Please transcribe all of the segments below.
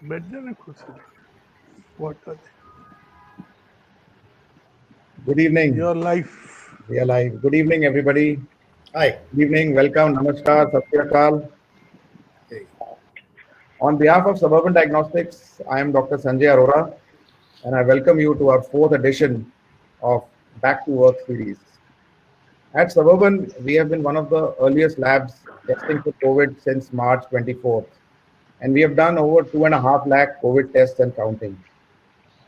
What are Good evening. your life? We are live. Good evening, everybody. Hi. Good evening. Welcome. Namaskar. Sat Sri Akal. On behalf of Suburban Diagnostics, I am Dr. Sanjay Arora, and I welcome you to our fourth edition of Back to Work series. At Suburban, we have been one of the earliest labs testing for COVID since March 24th, and we have done over 2.5 lakh COVID tests and counting.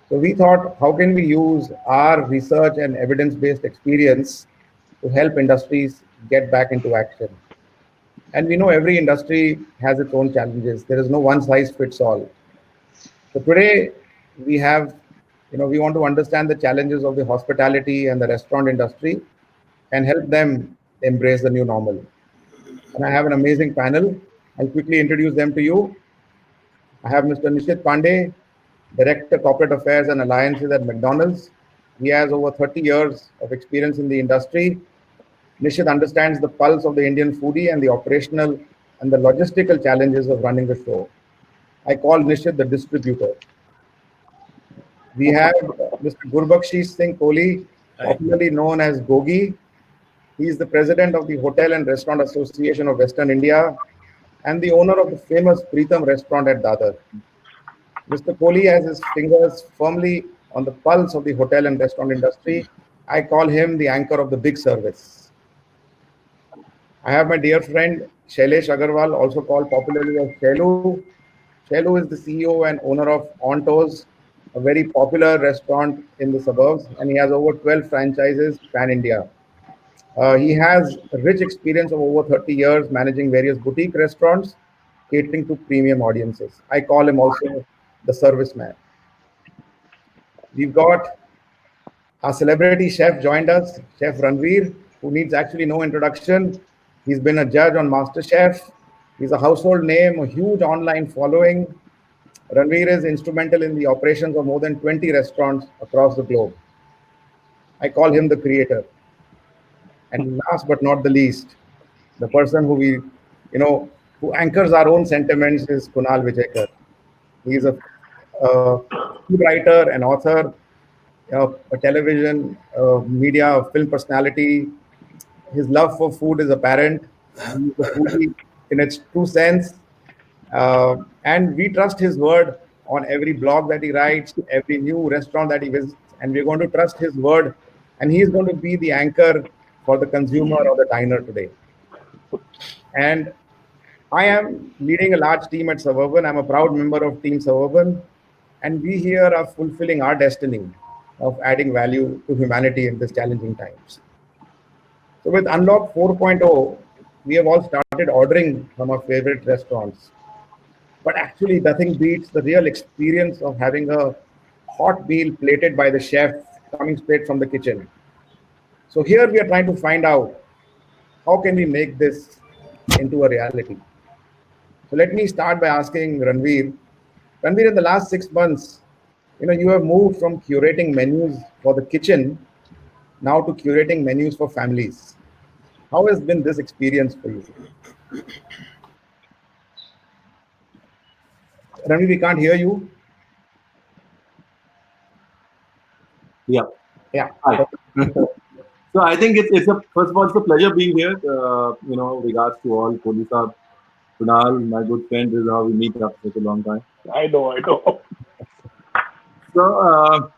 So we thought, how can we use our research and evidence-based experience to help industries get back into action? And we know every industry has its own challenges. There is no one size fits all. So today we want to understand the challenges of the hospitality and the restaurant industry and help them embrace the new normal. And I have an amazing panel. I'll quickly introduce them to you. I have Mr. Nishit Pandey, Director Corporate Affairs and Alliances at McDonald's. He has over 30 years of experience in the industry. Nishit understands the pulse of the Indian foodie and the operational and the logistical challenges of running the show. I call Nishit the distributor. We have Mr. Gurbakshi Singh Kohli, popularly known as Gogi. He is the president of the Hotel and Restaurant Association of Western India and the owner of the famous Preetham restaurant at Dadar. Mr. Kohli has his fingers firmly on the pulse of the hotel and restaurant industry. I call him the anchor of the big service. I have my dear friend Shailesh Agarwal, also called popularly as Shailu. Shailu is the CEO and owner of Ontos, a very popular restaurant in the suburbs, and he has over 12 franchises pan-India. He has a rich experience of over 30 years managing various boutique restaurants, catering to premium audiences. I call him also the serviceman. We've got our celebrity chef joined us, Chef Ranveer, who needs actually no introduction. He's been a judge on MasterChef. He's a household name, a huge online following. Ranveer is instrumental in the operations of more than 20 restaurants across the globe. I call him the creator. And last but not the least, the person who anchors our own sentiments is Kunal Vijayakar. He's a food writer, an author, a television, media, a film personality. His love for food is apparent. He's a foodie in its true sense. And we trust his word on every blog that he writes, every new restaurant that he visits, and we're going to trust his word. And he's going to be the anchor for the consumer or the diner today. And I am leading a large team at Suburban. I'm a proud member of Team Suburban. And we here are fulfilling our destiny of adding value to humanity in these challenging times. So with Unlock 4.0, we have all started ordering from our favorite restaurants. But actually, nothing beats the real experience of having a hot meal plated by the chef coming straight from the kitchen. So here we are trying to find out how can we make this into a reality. So let me start by asking Ranveer. Ranveer, in the last 6 months, you have moved from curating menus for the kitchen now to curating menus for families. How has been this experience for you? Ranveer, we can't hear you. Yeah. Yeah. Hi. So I think it's a first of all, it's a pleasure being here. Regards to all Kohli Saab, Kunal, my good friend. This is how we meet after such a long time. I know. So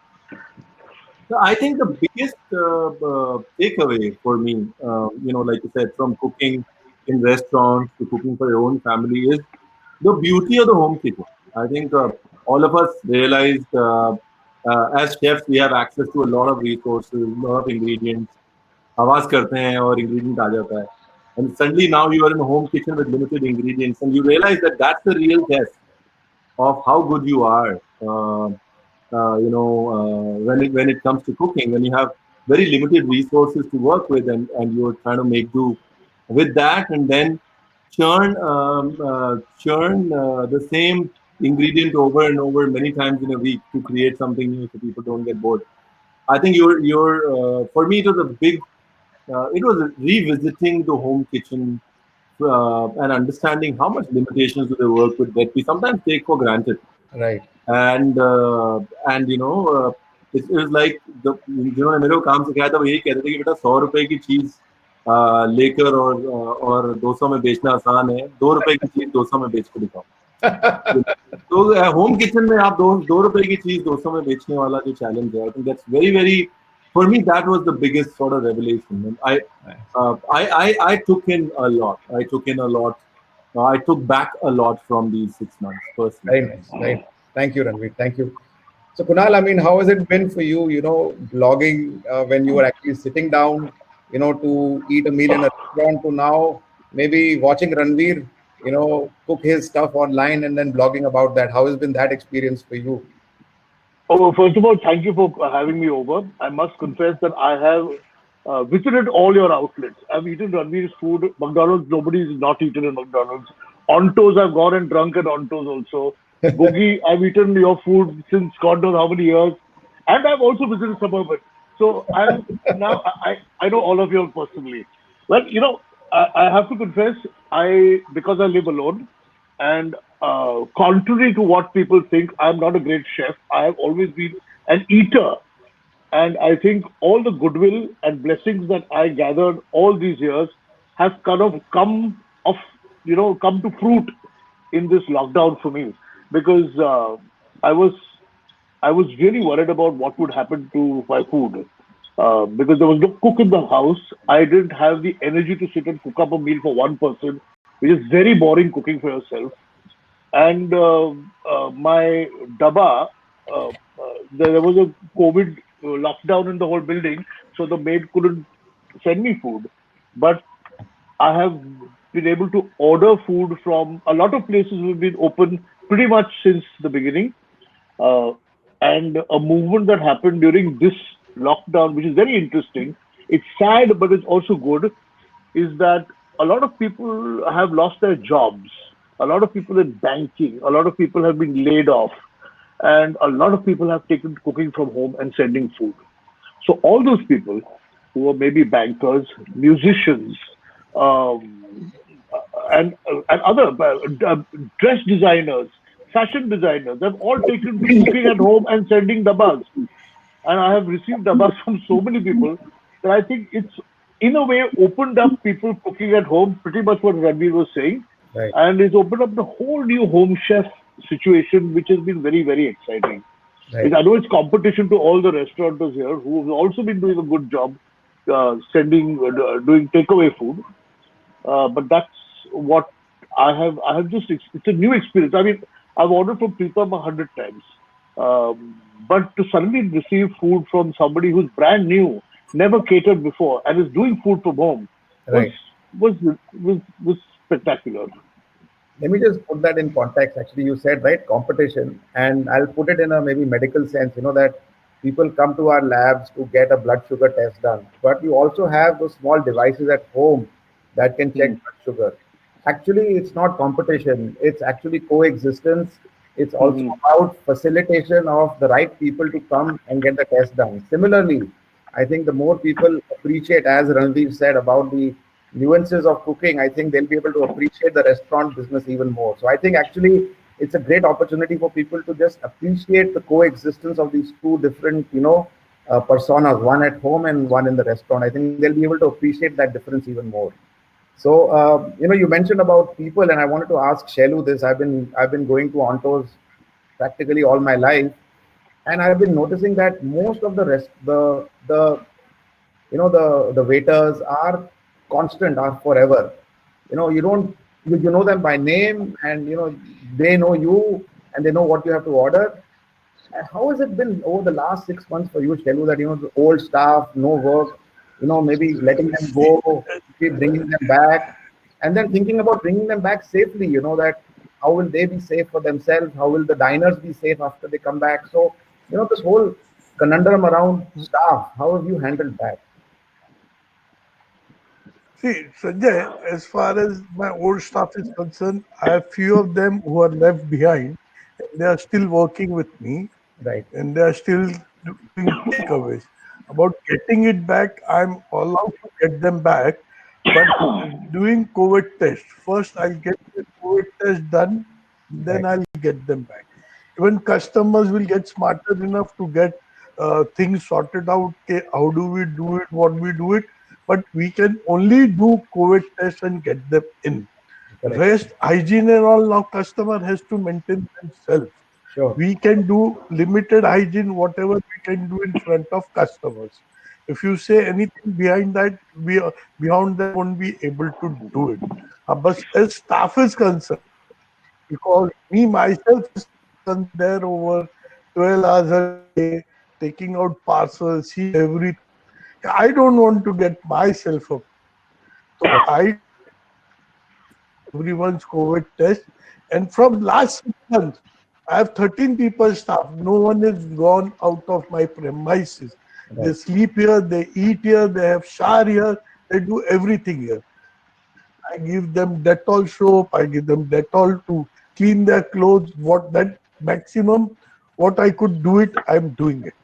I think the biggest takeaway for me, like you said, from cooking in restaurants to cooking for your own family is the beauty of the home kitchen. I think all of us realized as chefs, we have access to a lot of resources, a lot of ingredients. आवाज करते हैं और ingredient आ जाता है. And suddenly now you are in a home kitchen with limited ingredients, and you realize that that's the real test of how good you are. When it comes to cooking, when you have very limited resources to work with, and you're trying to make do with that, and then churn the same ingredient over and over many times in a week to create something new so people don't get bored. I think for me, it was a big, it was revisiting the home kitchen and understanding how much limitations do they work with that we sometimes take for granted. Right. and it was like जिन्होंने मेरे को काम सिखाया था वो यही कहते थे कि बेटा 100 रुपए की चीज लेकर और 200 में बेचना आसान है, 2 रुपए की चीज 200 में बेच कर दिखाओ। तो होम किचन में आप 2 रुपए की चीज 200 में बेचने वाला जो चैलेंज है, I think that's very very, for me that was the biggest sort of revelation. I took in a lot. I took in a lot. I took back a lot from these 6 months personally. Very nice. Right. Thank you, Ranveer. Thank you. So, Kunal, I mean, how has it been for you, blogging when you were actually sitting down, to eat a meal in a restaurant to now maybe watching Ranveer, cook his stuff online and then blogging about that? How has been that experience for you? Oh, first of all, thank you for having me over. I must confess that I have visited all your outlets. I've eaten Ranveer's food. McDonald's, nobody's not eaten in McDonald's. Ontos, I've gone and drunk at Ontos also. Boogie, I've eaten your food since God knows how many years. And I've also visited Suburban. So I know all of you all personally. Well, I have to confess, because I live alone, and contrary to what people think, I'm not a great chef. I have always been an eater. And I think all the goodwill and blessings that I gathered all these years have kind of come to fruit in this lockdown for me, because I was I was really worried about what would happen to my food, because there was no cook in the house. I didn't have the energy to sit and cook up a meal for one person, which is very boring cooking for yourself. And my daba, there was a COVID lockdown in the whole building, so the maid couldn't send me food. But I have been able to order food from a lot of places. We've been open pretty much since the beginning. Uh, and a movement that happened during this lockdown, which is very interesting. It's sad, but it's also good, is that a lot of people have lost their jobs. A lot of people in banking, a lot of people have been laid off, and a lot of people have taken cooking from home and sending food. So all those people who are maybe bankers, musicians, um, and other dress designers, fashion designers, they've all taken to cooking at home and sending dabas. And I have received dabas from so many people that I think it's in a way opened up people cooking at home, pretty much what Ranveer was saying, Right. and it's opened up the whole new home chef situation, which has been very, very exciting. Right. I know it's competition to all the restaurateurs here who have also been doing a good job doing takeaway food. But that's what I have just, it's a new experience. I mean, I've ordered from Pritam 100 times. But to suddenly receive food from somebody who's brand new, never catered before, and is doing food from home was Right. was was spectacular. Let me just put that in context. Actually, you said, right, competition, and I'll put it in a maybe medical sense, that people come to our labs to get a blood sugar test done, but you also have those small devices at home that can check Hmm. blood sugar. Actually, it's not competition, it's actually coexistence. It's also Hmm. about facilitation of the right people to come and get the test done. Similarly, I think the more people appreciate, as Ranveer said, about the nuances of cooking, I think they'll be able to appreciate the restaurant business even more. So I think actually it's a great opportunity for people to just appreciate the coexistence of these two different, personas, one at home and one in the restaurant. I think they'll be able to appreciate that difference even more. So, you mentioned about people, and I wanted to ask Shailu this. I've been going to Ontos practically all my life, and I've been noticing that most of the rest, the waiters are constant, are forever. You don't you know them by name, and they know you, and they know what you have to order. How has it been over the last 6 months for you, Shailu, that the old staff, no work, maybe letting them go, maybe bringing them back, and then thinking about bringing them back safely, that how will they be safe for themselves? How will the diners be safe after they come back? So, this whole conundrum around staff, how have you handled that? See, Sanjay, as far as my old staff is concerned, I have few of them who are left behind. They are still working with me, Right, and they are still doing takeaways. About getting it back, I'm allowed to get them back, but doing COVID test. First, I'll get the COVID test done, then right, I'll get them back. Even customers will get smarter enough to get things sorted out. Okay, how do we do it? What we do it? But we can only do COVID tests and get them in. Correct. Rest hygiene and all now customer has to maintain themselves. Sure. We can do limited hygiene, whatever we can do in front of customers. If you say anything behind that, we beyond that won't be able to do it. But as staff is concerned, because me myself is concerned there over 12 hours a day, taking out parcels, see everything. I don't want to get myself up. So I everyone's COVID test. And from last 6 months, I have 13 people staff. No one is gone out of my premises. They Right. sleep here, they eat here, they have shower here, they do everything here. I give them Dettol soap, I give them Dettol to clean their clothes. What that maximum, what I could do it, I'm doing it.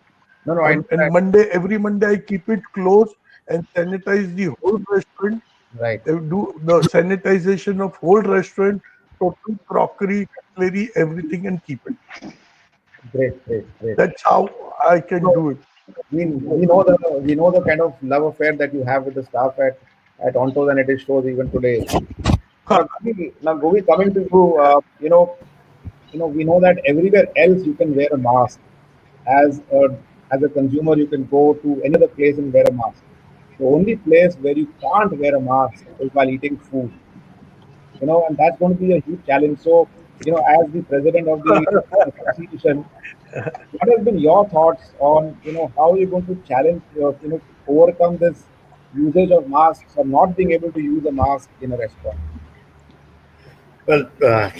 No, no, I And understand. Monday, every Monday, I keep it closed and sanitize the whole restaurant. Right. They do the sanitization of whole restaurant, total crockery, cutlery, everything, and keep it. Great, great, great. That's how I can So do it. we know the kind of love affair that you have with the staff at Ontos, and it shows even today. Now, coming to you, we know that everywhere else you can wear a mask. As a consumer, you can go to any other place and wear a mask. The only place where you can't wear a mask is while eating food. And that's going to be a huge challenge. So, as the president of the association, what has been your thoughts on, how you're going to challenge, overcome this usage of masks or not being able to use a mask in a restaurant? Well,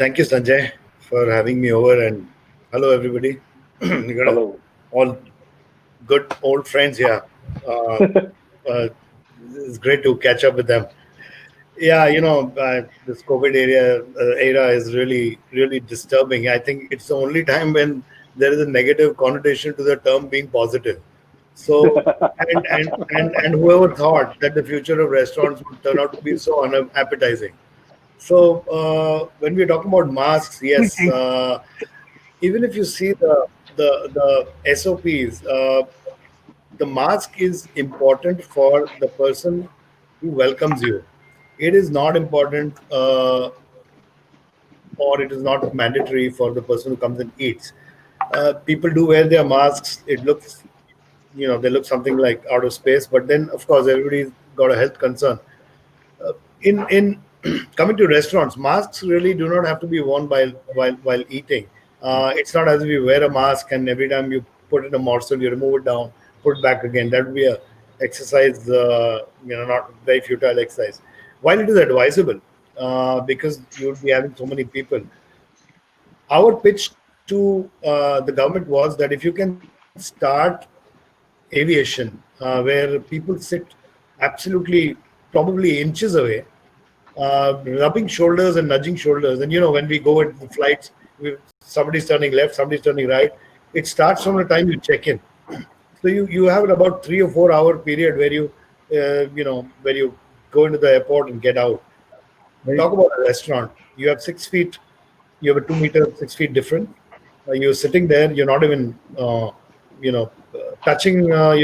thank you, Sanjay, for having me over, and hello, everybody. You got Hello. all good old friends here. Uh, uh, it's great to catch up with them. Yeah, this COVID era is really, really disturbing. I think it's the only time when there is a negative connotation to the term being positive. So, and whoever thought that the future of restaurants would turn out to be so unappetizing. So, when we're talking about masks, yes, even if you see the SOPs, the mask is important for the person who welcomes you. It is not important, or it is not mandatory for the person who comes and eats. People do wear their masks. It looks, they look something like out of space. But then, of course, everybody's got a health concern. In coming to restaurants, masks really do not have to be worn while eating. It's not as if you wear a mask and every time you put in a morsel, you remove it down, put it back again. That would be a exercise, not very futile exercise. While it is advisable, because you would be having so many people, our pitch to the government was that if you can start aviation, where people sit absolutely probably inches away, rubbing shoulders and nudging shoulders. And when we go at the flights, somebody's turning left, somebody's turning right. It starts from the time you check in. So you have about 3 or 4 hour period where you go into the airport and get out. Very Talk about a restaurant. You have 6 feet. You have a 2 meter, 6 feet different. You're sitting there. You're not even touching your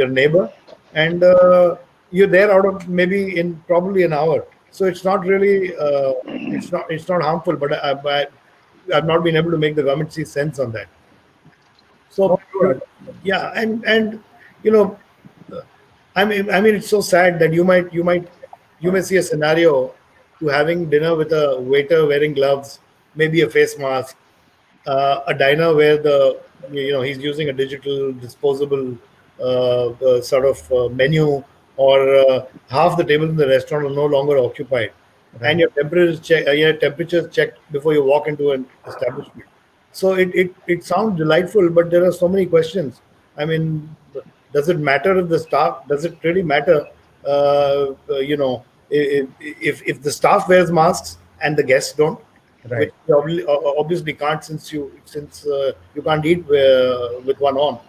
neighbor, and you're there out of maybe in probably an hour. So it's not really it's not harmful, but I've not been able to make the government see sense on that. no, So sure. yeah, and you know, I mean, it's so sad that you may see a scenario to having dinner with a waiter wearing gloves, maybe a face mask, a diner where he's using a digital disposable sort of menu, or half the tables in the restaurant are no longer occupied, and Right. your temperature is checked before you walk into an establishment. So it sounds delightful, but there are so many questions. I mean, does it matter if the staff? Does it really matter? If the staff wears masks and the guests don't, which Right. you obviously can't, since you can't eat with one on.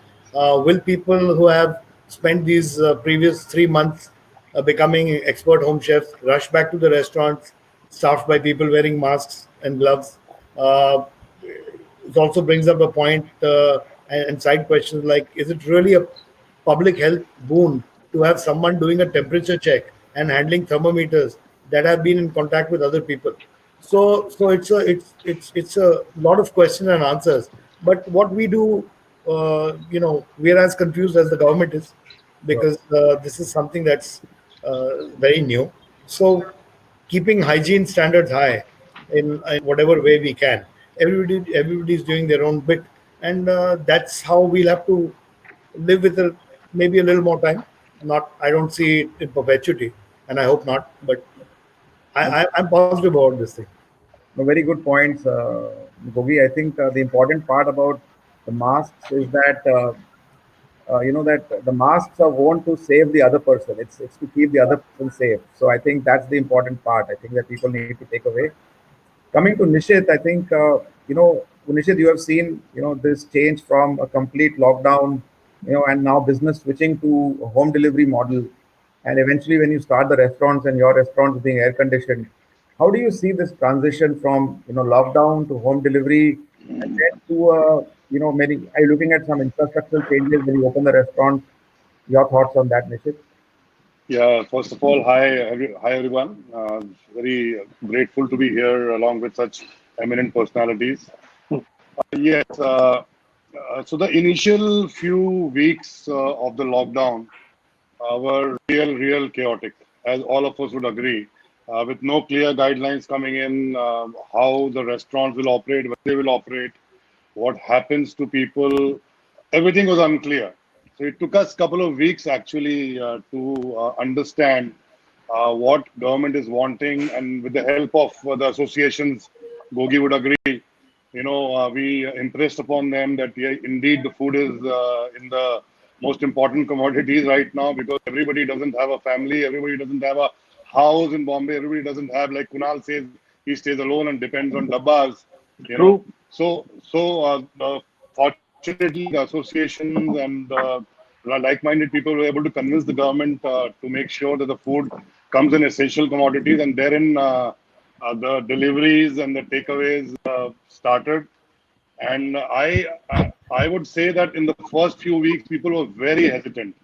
Will people who have spent these previous 3 months becoming expert home chefs rush back to the restaurants staffed by people wearing masks and gloves? it also brings up a point and side questions like, is it really a public health boon to have someone doing a temperature check and handling thermometers that have been in contact with other people? So it's a lot of questions and answers. But what we do, we're as confused as the government is, because this is something that's very new. So keeping hygiene standards high in whatever way we can. Everybody's doing their own bit, and that's how we'll have to live with it maybe a little more time. Not, I don't see it in perpetuity, and I hope not. But I'm positive about this thing. No, very good points, Gogi. I think the important part about the masks is that that the masks are worn to save the other person. It's to keep the other person safe. So I think that's the important part. I think that people need to take away. Coming to Nishit, I think Nishit, you have seen this change from a complete lockdown, and now business switching to a home delivery model, and eventually when you start the restaurants and your restaurants being air conditioned, how do you see this transition from lockdown to home delivery, and then to many? Are you looking at some infrastructural changes when you open the restaurant? Your thoughts on that, Nishit? Yeah, first of all, hi everyone. Very grateful to be here along with such eminent personalities. Yes, so the initial few weeks of the lockdown were real chaotic, as all of us would agree, with no clear guidelines coming in, how the restaurants will operate, when they will operate, what happens to people. Everything was unclear. So it took us a couple of weeks actually to understand what government is wanting, and with the help of the associations, Gogi would agree. We impressed upon them that yeah, indeed the food is in the most important commodities right now, because everybody doesn't have a family, everybody doesn't have a house in Bombay, everybody doesn't have, like Kunal says, he stays alone and depends on dabbas. You know, True. Fortunately, the associations and like-minded people were able to convince the government to make sure that the food comes in essential commodities, and therein the deliveries and the takeaways started. And I would say that in the first few weeks, people were very hesitant.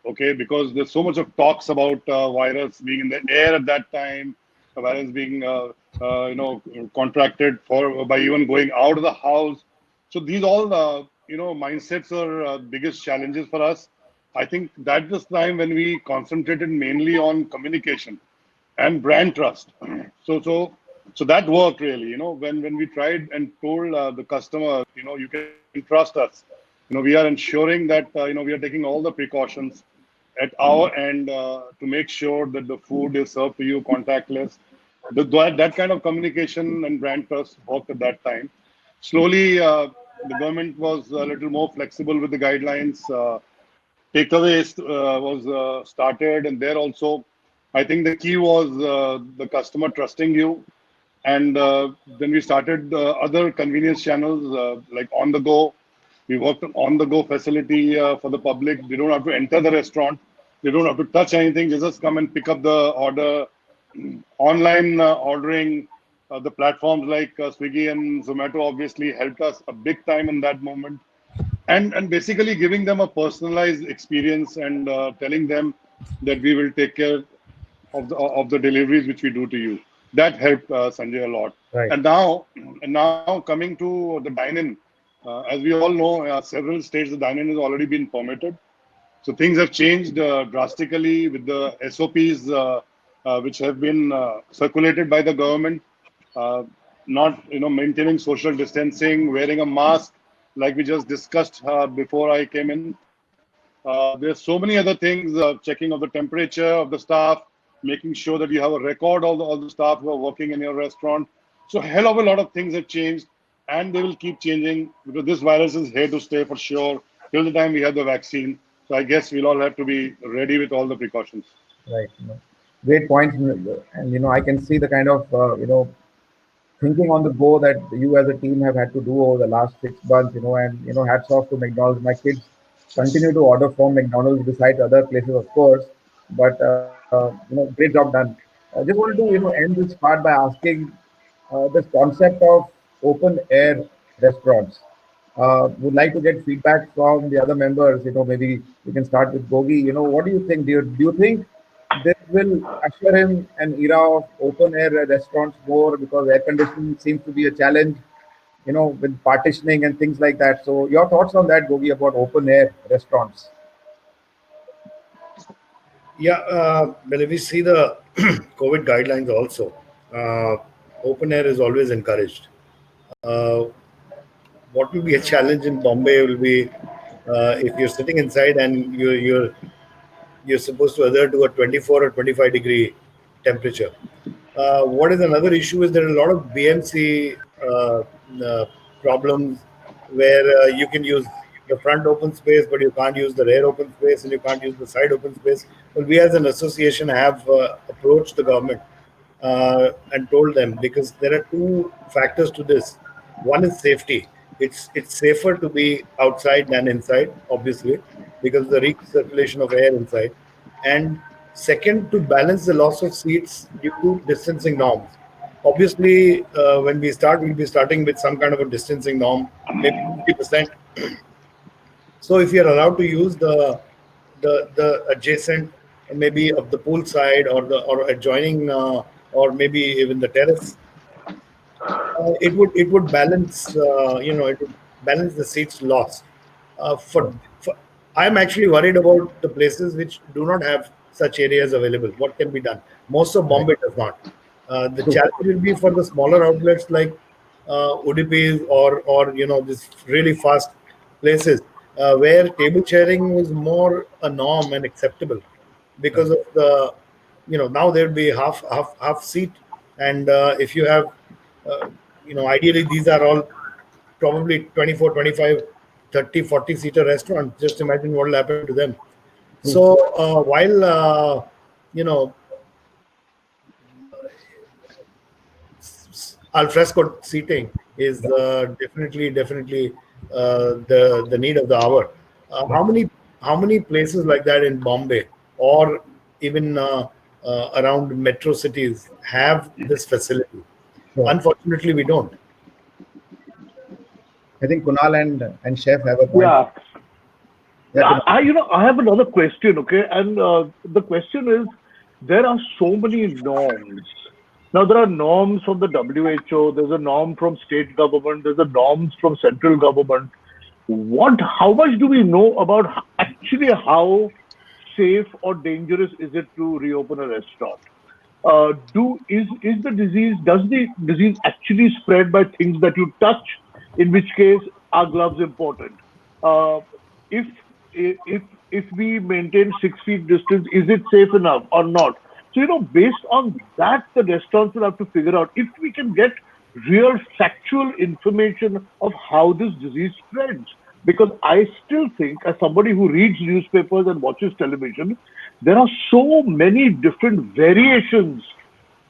Okay, because there's so much of talks about virus being in the air at that time, the virus being contracted for by even going out of the house. So these all mindsets are biggest challenges for us. I think that's the time when we concentrated mainly on communication and brand trust. So so so that worked really. When we tried and told the customer, you can trust us. We are ensuring that we are taking all the precautions at our end to make sure that the food is served to you contactless. That kind of communication and brand trust worked at that time. Slowly, the government was a little more flexible with the guidelines. Takeaways was started, and there also, I think the key was the customer trusting you. And then we started other convenience channels like on the go. We worked on the go facility for the public. They don't have to enter the restaurant. They don't have to touch anything. They just come and pick up the order. Online ordering, the platforms like Swiggy and Zomato obviously helped us a big time in that moment. And basically giving them a personalized experience and telling them that we will take care of the deliveries which we do to you. That helped Sanjay a lot. Right. And now coming to the dine-in, as we all know, several states the dine-in has already been permitted. So things have changed drastically with the SOPs which have been circulated by the government. Uh, Not maintaining social distancing, wearing a mask, like we just discussed before I came in. There's so many other things, checking of the temperature of the staff, making sure that you have a record of all the staff who are working in your restaurant. So a hell of a lot of things have changed, and they will keep changing because this virus is here to stay for sure till the time we have the vaccine. So I guess we'll all have to be ready with all the precautions. Right. Great points, and I can see the kind of thinking on the go that you as a team have had to do over the last 6 months, and hats off to McDonald's. My kids continue to order from McDonald's besides other places, of course, but great job done. I just wanted to end this part by asking this concept of open air restaurants. Would like to get feedback from the other members. Maybe we can start with Gogi. What do you think? Do you think this will usher in an era of open air restaurants more, because air conditioning seems to be a challenge, with partitioning and things like that. So your thoughts on that, Gogi, about open air restaurants? Yeah, well, if we see the COVID guidelines also, open air is always encouraged. Uh, what will be a challenge in Bombay will be if you're sitting inside and you're supposed to adhere to a 24 or 25 degree temperature. What is another issue is there are a lot of BMC uh, problems where you can use the front open space, but you can't use the rear open space and you can't use the side open space. Well, we as an association have approached the government and told them, because there are two factors to this. One is safety. It's safer to be outside than inside, obviously, because of the recirculation of air inside. And second, to balance the loss of seats due to distancing norms. Obviously, when we start, we'll be starting with some kind of a distancing norm, maybe 50%. So if you're allowed to use the adjacent, maybe of the pool side or the or adjoining or maybe even the terrace, it would balance it would balance the seats loss. For I'm actually worried about the places which do not have such areas available. What can be done? Most of Bombay does not. The challenge will be for the smaller outlets like Udupi or this really fast places where table sharing was more a norm and acceptable because of the now there would be half seat, and if you have ideally these are all probably 24, 25, 30, 40 seater restaurants. Just imagine what will happen to them. So while you know al fresco seating is definitely the need of the hour. How many places like that in Bombay or even around metro cities have this facility? Sure. Unfortunately, we don't. I think Kunal and Chef have a point. Yeah. Yeah, Kunal. I have another question, okay? And the question is, there are so many norms. Now, there are norms from the WHO, there's a norm from state government, there's a norms from central government. How much do we know about actually how safe or dangerous is it to reopen a restaurant? Does the disease actually spread by things that you touch? In which case, are gloves important? Uh, if if if we maintain 6 feet distance, is it safe enough or not? So based on that, the restaurants will have to figure out if we can get real factual information of how this disease spreads. Because I still think, as somebody who reads newspapers and watches television, there are so many different variations.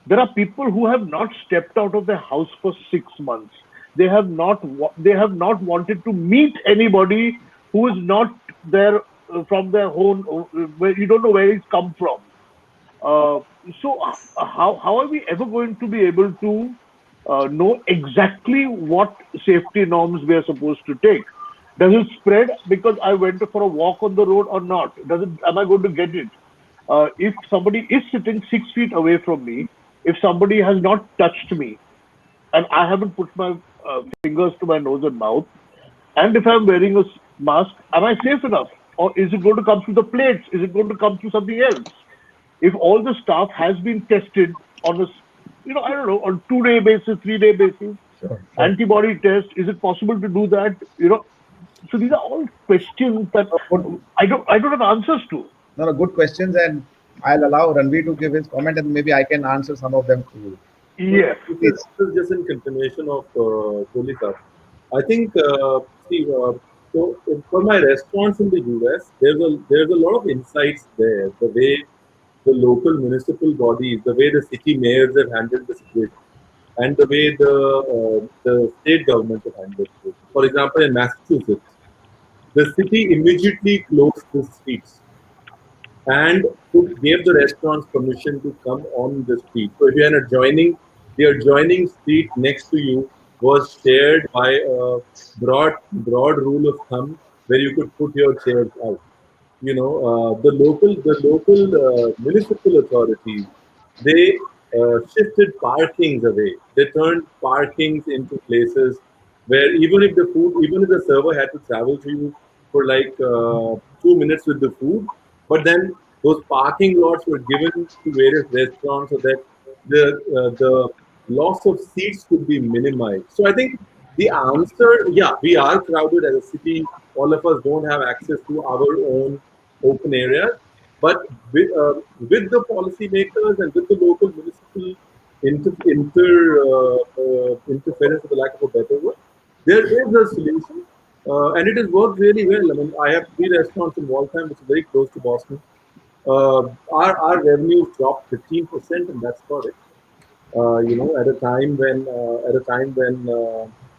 There are people who have not stepped out of their house for 6 months. They have not wanted to meet anybody who is not there from their own, where you don't know where he's come from. Uh, so how are we ever going to be able to know exactly what safety norms we are supposed to take? Does it spread because I went for a walk on the road or not? Am I going to get it? If somebody is sitting 6 feet away from me, if somebody has not touched me, and I haven't put my fingers to my nose and mouth, and if I'm wearing a mask, am I safe enough? Or is it going to come through the plates? Is it going to come through something else? If all the staff has been tested on I don't know, on 2-day basis, 3-day basis, Sure. antibody test, is it possible to do that? So these are all questions that Good. I don't have answers to. No, good questions, and I'll allow Ranveer to give his comment, and maybe I can answer some of them to you. Yes. Please. This is just in continuation of Kolika. I think, see, so for my restaurants in the US, there's a lot of insights there. The way the local municipal bodies, the way the city mayors have handled the situation, and the way the state government have handled the situation. For example, in Massachusetts, the city immediately closed the streets and gave the restaurants permission to come on the street. So if you're in the adjoining street next to you, was shared by a broad rule of thumb where you could put your chairs out. The local municipal authorities, they shifted parkings away. They turned parkings into places where even if the server had to travel to you for like 2 minutes with the food, but then those parking lots were given to various restaurants so that the loss of seats could be minimized. So I think the answer, yeah, we are crowded as a city. All of us don't have access to our own open areas, but with the policymakers and with the local municipal interference, for the lack of a better word, there is a solution, and it has worked really well. I mean, I have three restaurants in Waltham, which is very close to Boston. Our revenues dropped 15%, and that's about it. At a time when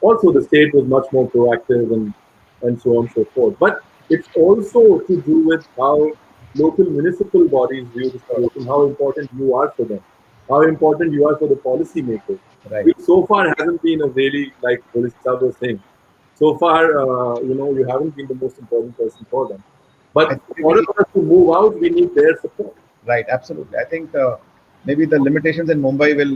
also the state was much more proactive and so on and so forth. But it's also to do with how local municipal bodies view the situation, how important you are for them, how important you are for the policymakers, Right. which so far hasn't been a really, like Bolista was saying. So far, you haven't been the most important person for them. I But think in order maybe, for us to move out, we need their support. right, absolutely. I think maybe the limitations in Mumbai will,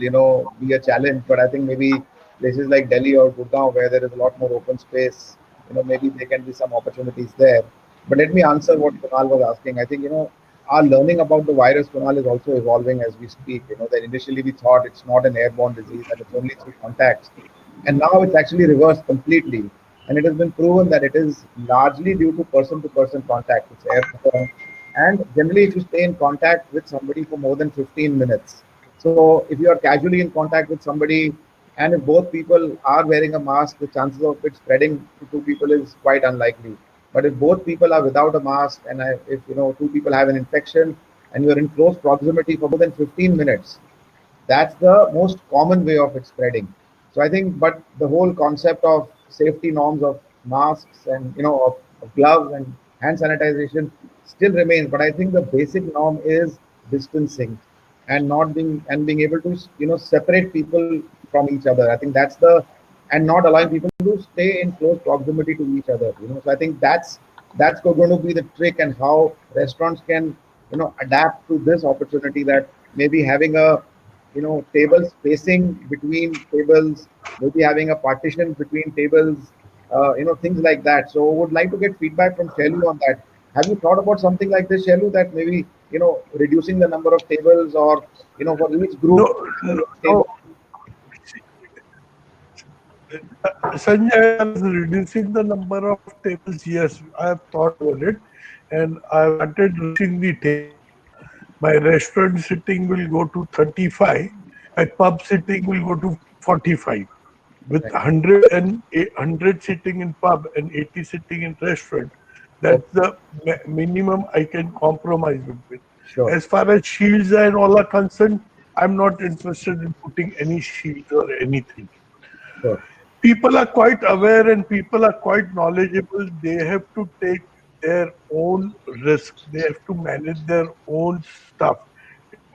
be a challenge, but I think maybe places like Delhi or Gurgaon, where there is a lot more open space, maybe there can be some opportunities there. But let me answer what Kunal was asking. I think, our learning about the virus, Kunal, is also evolving as we speak. That initially we thought it's not an airborne disease and it's only through contacts. And now it's actually reversed completely. And it has been proven that it is largely due to person contact. It's airborne. And generally, if you stay in contact with somebody for more than 15 minutes, so if you are casually in contact with somebody, and if both people are wearing a mask, the chances of it spreading to two people is quite unlikely. But if both people are without a mask, and if two people have an infection, and you're in close proximity for more than 15 minutes, that's the most common way of it spreading. So I think, but the whole concept of safety norms of masks and of gloves and hand sanitization still remains. But I think the basic norm is distancing and not being able to separate people from each other. I think that's the and not allowing people to stay in close proximity to each other. So I think that's going to be the trick, and how restaurants can adapt to this opportunity, that maybe having a tables spacing between tables, maybe having a partition between tables, things like that. So would like to get feedback from Shailu on that. Have you thought about something like this, Shailu, that maybe reducing the number of tables, or for each group No, table? no. Sanjay, as reducing the number of tables, yes, I have thought about it, and I have started reducing the tables. My restaurant sitting will go to 35. My pub sitting will go to 45. With Right. 100 sitting in pub and 80 sitting in restaurant, Okay. that's the minimum I can compromise with. Sure. As far as shields and all are concerned, I'm not interested in putting any shields or anything. Sure. People are quite aware and people are quite knowledgeable. They have to take their own risk. They have to manage their own stuff.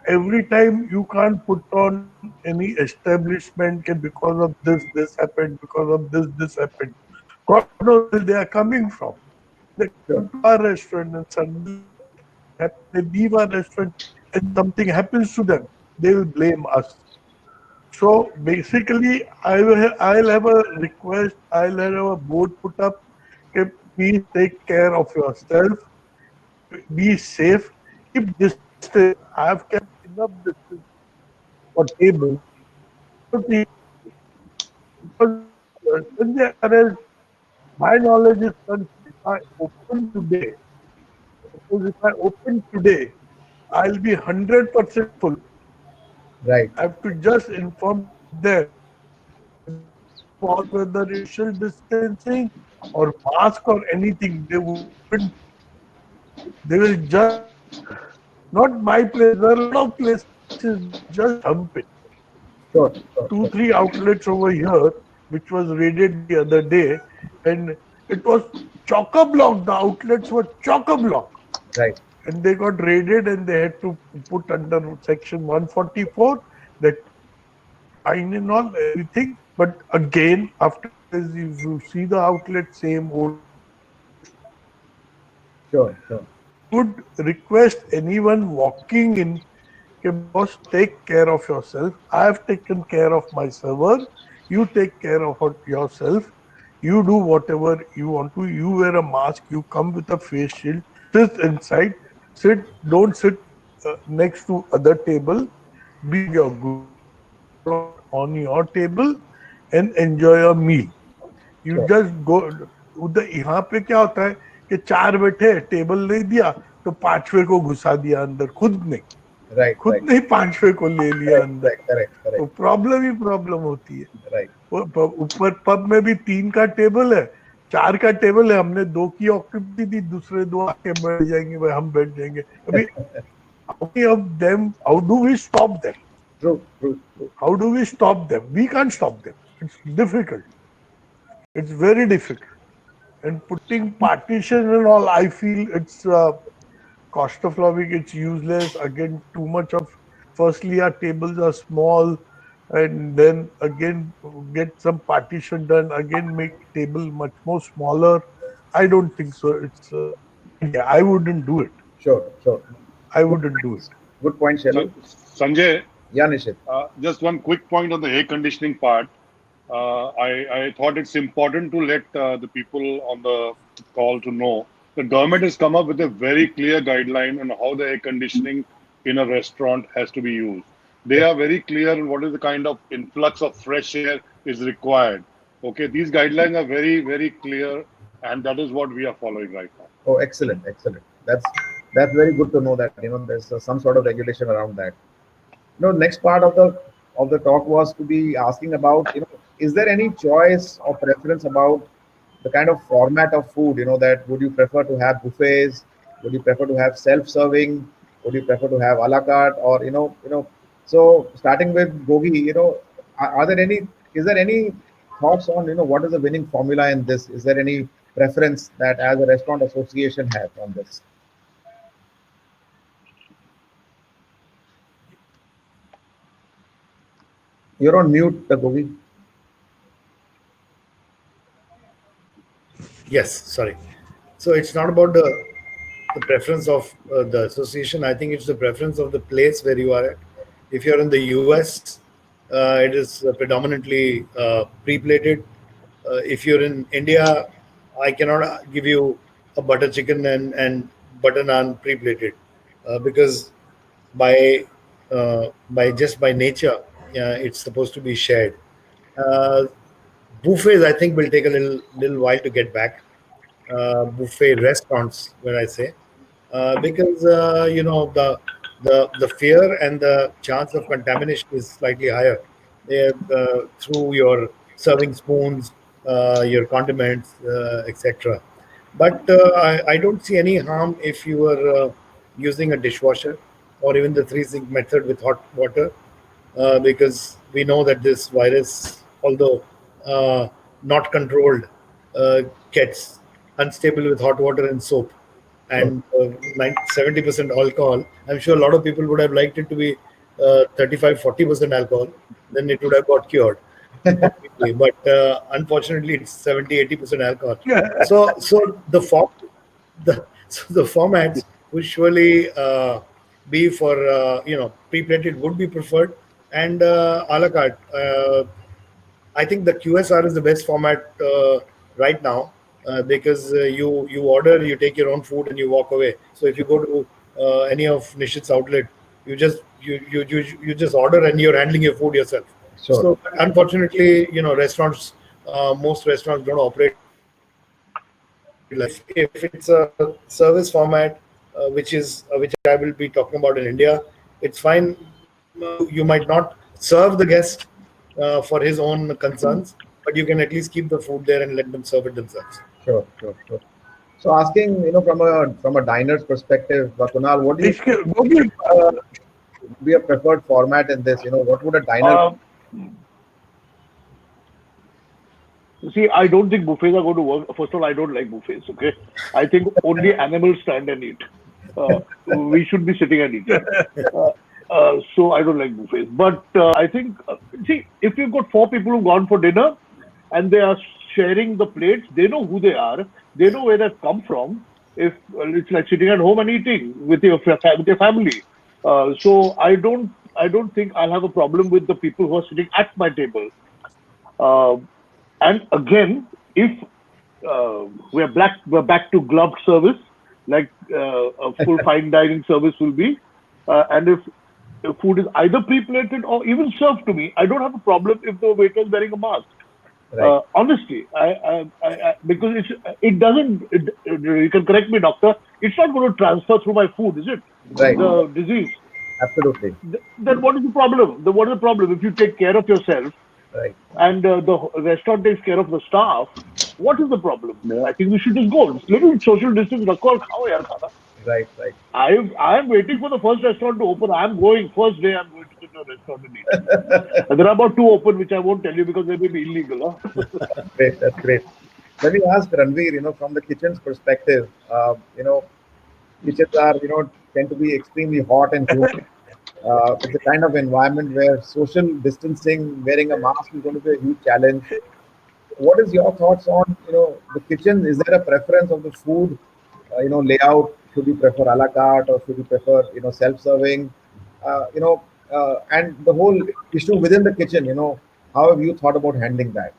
Every time you can't put on any establishment because of this happened, because of this happened. God knows where they are coming from. They come to Sure. our restaurant and suddenly something happens. They leave our restaurant and something happens to them. They will blame us. So basically, I'll have a request. I'll have a board put up. Okay, please take care of yourself. Be safe. Keep distance. I have kept enough distance for tables without even because Sanjay, as my knowledge is concerned, if I open today, suppose if I open today, I'll be 100% full. Right. I have to just inform them whether it involves whether it's social distancing or mask or anything. They wouldn't even think. They will just not my place. There are a lot of places they will just dump it. Sure. Sure. Two, three outlets over here, which was raided the other day, and it was chocker block. The outlets were chocker block, Right. and they got raided, and they had to put under section 144. They took fine and all everything, But again, after this, if you see the outlet, same old Sure, sure. would request anyone walking in, okay, boss, take care of yourself. I have taken care of my server. You take care of yourself. You do whatever you want to. You wear a mask. You come with a face shield. Sit inside. Sit. Don't sit next to other table. Be your good on your table and enjoy your meal. You Sure. just go. उधर यहाँ पे क्या होता है कि चार बैठे table नहीं दिया तो पांचवे को घुसा दिया अंदर, Right, खुद right. नहीं पांचवे को ले लिया Correct, अंदर. correct, correct, तो correct. प्रॉब्लम ही प्रॉब्लम होती है. Right. ऊपर पब में भी 3 का टेबल है, 4 का टेबल है, हमने 2 की ऑक्यूपेंसी दी, दूसरे 2 आके बैठ जाएंगे, भाई हम बैठ जाएंगे. अभी how many of them, how do we stop them? True, true, true. How do we stop them? We can't stop them. It's difficult. It's very difficult. And putting partition and all, I feel it's cost of living, it's useless. Again, too much of, firstly, our tables are small, and then again, get some partition done, again, make table much more smaller. I don't think so. It's, yeah, I wouldn't do it. Sure, sure. I wouldn't do it. Good point, Shailu. Sanjay, Yeah, Nishit. just one quick point on the air conditioning part. I thought it's important to let the people on the call to know the government has come up with a very clear guideline on how the air conditioning in a restaurant has to be used. They are very clear on what is the kind of influx of fresh air is required. Okay, these guidelines are very, very clear, and that is what we are following right now. Oh, excellent, excellent. That's very good to know that there's some sort of regulation around that. Next part of the talk was to be asking about is there any choice or preference about the kind of format of food that would you prefer to have buffets, would you prefer to have self-serving, would you prefer to have a la carte, or so starting with Gogi, are there any is there any thoughts on what is the winning formula in this? Is there any preference that as a restaurant association have on this? You're on mute, Gogi. Yes, sorry. So it's not about the preference of the association. I think it's the preference of the place where you are at. If you're in the US, it is predominantly pre-plated. If you're in India, I cannot give you a butter chicken and butter naan pre-plated because by nature, it's supposed to be shared. Uh, Buffets, I think, will take a little while to get back. Buffet restaurants, when I say, because the fear and the chance of contamination is slightly higher through your serving spoons, your condiments, etc. But I don't see any harm if you are using a dishwasher or even the three sink method with hot water, because we know that this virus, although not controlled, gets unstable with hot water and soap and 70% alcohol. I'm sure a lot of people would have liked it to be 35-40% alcohol, then it would have got cured. But unfortunately, it's 70-80% alcohol. So the formats would surely be for pre-plated would be preferred, and a la carte. I think the QSR is the best format right now because you order, you take your own food, and you walk away. So if you go to any of Nishit's outlet, you just order and you're handling your food yourself. Sure. So unfortunately, restaurants, most restaurants don't operate like. If it's a service format, which I will be talking about in India, it's fine. You might not serve the guest for his own concerns, but you can at least keep the food there and let them serve it themselves. Sure, sure, sure. So asking, from a diner's perspective, Kunal, what do you be a preferred format in this? What would a diner? See, I don't think buffets are going to work. First of all, I don't like buffets. Okay, I think only animals stand and eat. We should be sitting and eating. So I don't like buffets. But I think, see, if you've got four people who've gone for dinner and they are sharing the plates, they know who they are, they know where they've come from. If it's like sitting at home and eating with your family, so I don't think I'll have a problem with the people who are sitting at my table. Uh, and again, if we're back to gloved service, like a full fine dining service will be. And if food is either pre-plated or even served to me, I don't have a problem if the waiter is wearing a mask. Right. Honestly, because it doesn't. You can correct me, doctor. It's not going to transfer through my food, is it? Right. The disease. Absolutely. Then what is the problem? What is the problem? If you take care of yourself Right. and the restaurant takes care of the staff, what is the problem? I think we should just go. Little social distance, rakho aur khao yaar khana. Right. Right. I am waiting for the first restaurant to open. I'm going first day. I'm going to sit in a restaurant and eat. And there are about two open, which I won't tell you because they may be illegal. Huh? Great. That's great. Let me ask Ranveer. From the kitchen's perspective, kitchens are, tend to be extremely hot and humid. It's a kind of environment where social distancing, wearing a mask is going to be a huge challenge. What is your thoughts on, the kitchen? Is there a preference of the food, layout? Should you prefer a la carte or should you prefer, self-serving? And the whole issue within the kitchen, how have you thought about handling that?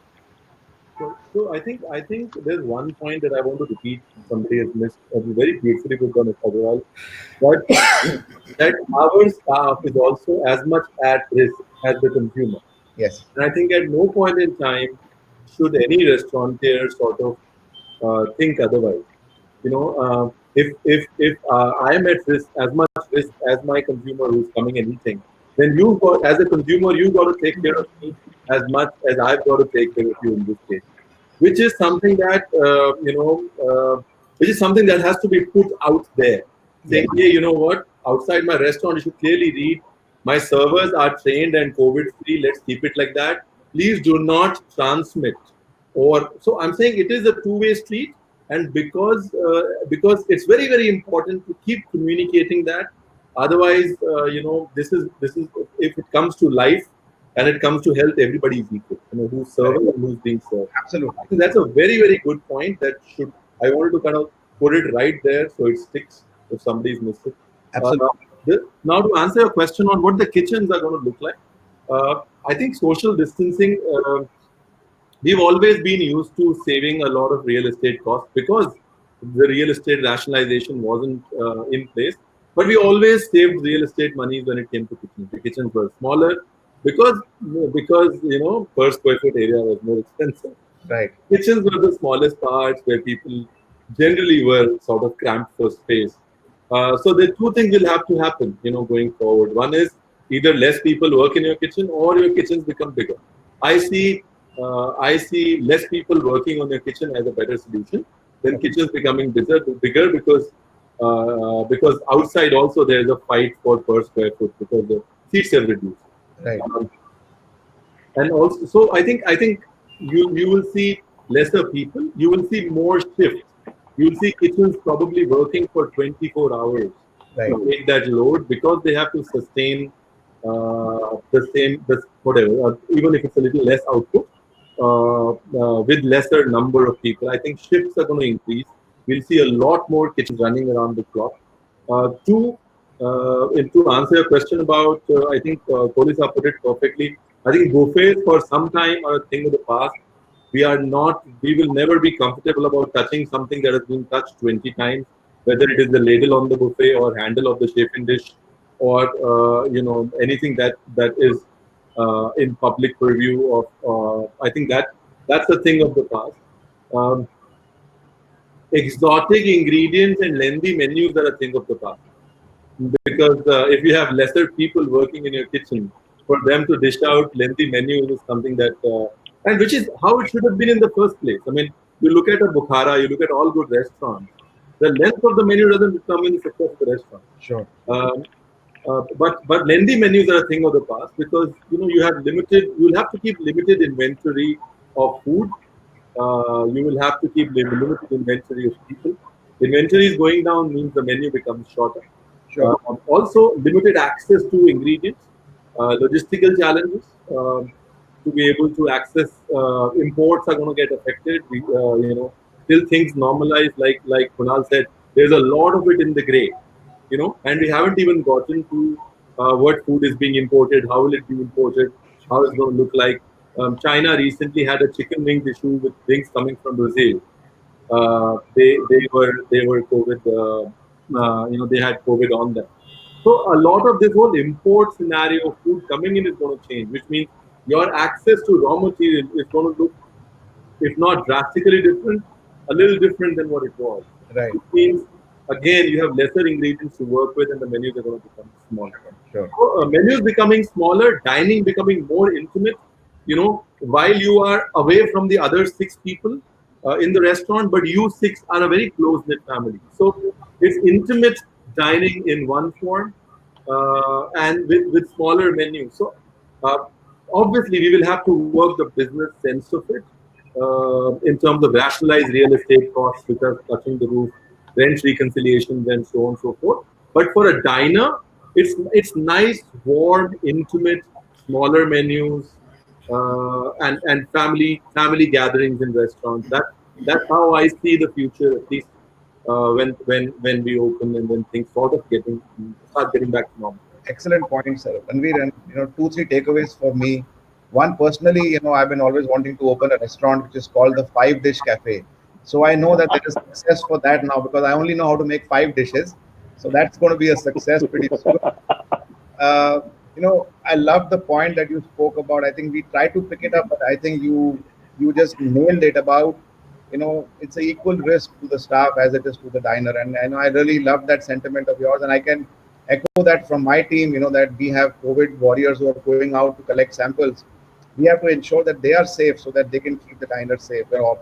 So I think there's one point that I want to repeat. Somebody has missed very beautifully put on it as well. But that our staff is also as much at risk as the consumer. Yes. And I think at no point in time should any restaurateur sort of think otherwise. If I am at risk, as much risk as my consumer who's coming and eating, then you got, as a consumer, you got to take care of me as much as I've got to take care of you in this case, which is something that which is something that has to be put out there. Saying, hey, you know what? Outside my restaurant, you should clearly read, my servers are trained and COVID free. Let's keep it like that. Please do not transmit. Or so I'm saying it is a two-way street, and because it's very, very important to keep communicating that. Otherwise, this is if it comes to life and it comes to health, everybody is equal. Who's serving and who's being served. Absolutely. I think that's a very, very good point. I wanted to kind of put it right there so it sticks if somebody's missed it. Absolutely. Now to answer your question on what the kitchens are going to look like, I think social distancing. We've always been used to saving a lot of real estate costs because the real estate rationalization wasn't in place. But we always saved real estate money when it came to kitchens. The kitchens were smaller because per square foot area was more expensive. Right. Kitchens were the smallest parts where people generally were sort of cramped for space. So the two things will have to happen, going forward. One is either less people work in your kitchen or your kitchens become bigger. I see less people working on your kitchen as a better solution than kitchens becoming bigger because outside also there is a fight for per square foot because the seats have reduced. Right. And also, so I think you will see lesser people. You will see more shifts. You will see kitchens probably working for 24 hours to take that load because they have to sustain whatever, even if it's a little less output with lesser number of people. I think shifts are going to increase. We'll see a lot more kitchens running around the clock. To answer your question about, I think Kolisa put it perfectly. I think buffets for some time are a thing of the past. We will never be comfortable about touching something that has been touched 20 times, whether it is the ladle on the buffet or handle of the chafing dish or, anything that is in public purview of, I think that's a thing of the past. Exotic ingredients and lengthy menus are a thing of the past. Because if you have lesser people working in your kitchen, for them to dish out lengthy menus is something that, and which is how it should have been in the first place. I mean, you look at a Bukhara, you look at all good restaurants, the length of the menu doesn't determine the success of the restaurant. Sure. But lengthy menus are a thing of the past because you will have to keep limited inventory of food. You will have to keep limited inventory of people. Inventory is going down means the menu becomes shorter. Sure. Also, limited access to ingredients, logistical challenges. To be able to access imports are going to get affected. Till things normalize, like Kunal said, there's a lot of it in the gray, and we haven't even gotten to what food is being imported, how will it be imported, how it's going to look like. China recently had a chicken wings issue with wings coming from Brazil. They were COVID. They had COVID on them. So a lot of this whole import scenario of food coming in is going to change, which means your access to raw material is going to look, if not drastically different, a little different than what it was. Right. Which means, again, you have lesser ingredients to work with, and the menus are going to become smaller. Sure. So, menus becoming smaller, dining becoming more intimate. While you are away from the other 6 people in the restaurant, but you 6 are a very close knit family. So it's intimate dining in one form, and with smaller menus. So uh, obviously, we will have to work the business sense of it in terms of rationalized real estate costs, which are touching the roof, rent reconciliations, and so on and so forth. But for a diner, it's nice, warm, intimate, smaller menus, and family gatherings in restaurants. That's how I see the future, at least when we open and when things start getting back to normal. Excellent point, sir. Ranveer, and 2, 3 takeaways for me. One, personally, I've been always wanting to open a restaurant which is called the 5 Dish Cafe. So I know that there is success for that now because I only know how to make 5 dishes. So that's going to be a success pretty soon. Uh, I love the point that you spoke about. I think we try to pick it up, but I think you just nailed it about, it's an equal risk to the staff as it is to the diner. And I really love that sentiment of yours. And I can echo that from my team, that we have COVID warriors who are going out to collect samples. We have to ensure that they are safe so that they can keep the diner safe or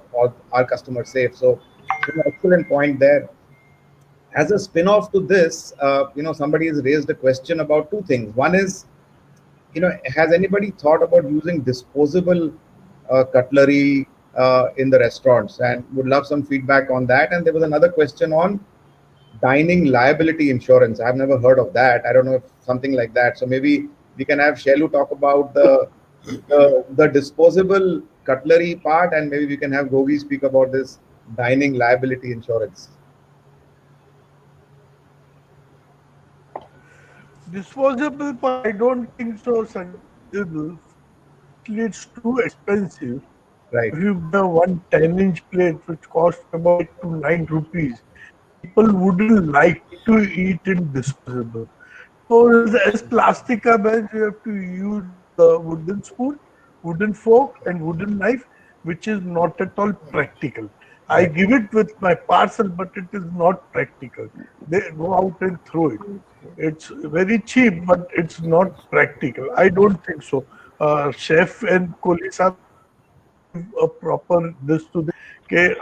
our customers safe. So, excellent point there. As a spin-off to this, somebody has raised a question about 2 things. One is, has anybody thought about using disposable cutlery in the restaurants? And would love some feedback on that. And there was another question on dining liability insurance. I've never heard of that. I don't know if something like that. So maybe we can have Shailu talk about the disposable cutlery part, and maybe we can have Gogi speak about this dining liability insurance. Disposable part, I don't think so sustainable. It's too expensive. Right. If you buy one 10-inch plate which costs about 8 to 9 rupees, people wouldn't like to eat in disposable. So as plastic bans, you have to use the wooden spoon, wooden fork, and wooden knife, which is not at all practical. I give it with my parcel, but it is not practical. They go out and throw it. It's very cheap, but it's not practical. I don't think so. Chef and colleagues have a proper this to the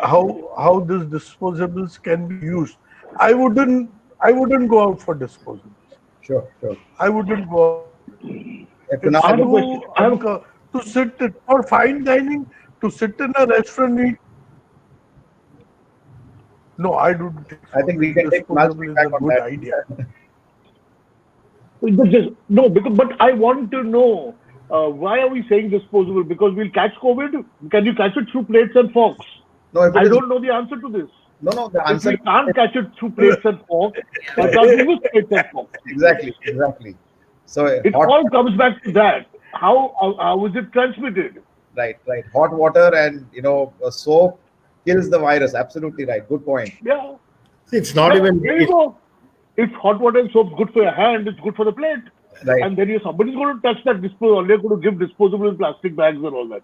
how these disposables can be used. I wouldn't go out for disposables. Sure. I wouldn't go out. It's I have a question. to sit for fine dining, to sit in a restaurant eat. No, I don't think so. I think we can take Kunal's Disposable is feedback a on good that. idea. No, but I want to know why are we saying disposable? Because we'll catch COVID. Can you catch it through plates and forks? No, if it I is, don't know the answer to this. no. The If answer we can't catch it through plates and forks, why can't we use plates and forks? exactly. So It hot, all comes back to that. How is it transmitted? right. Hot water and soap kills the virus. Absolutely right. Good point. Yeah. It's not even. There you go. If hot water and soap good for your hand, it's good for the plate. Right. And then somebody's going to touch that disposable. They're going to give disposable plastic bags and all that.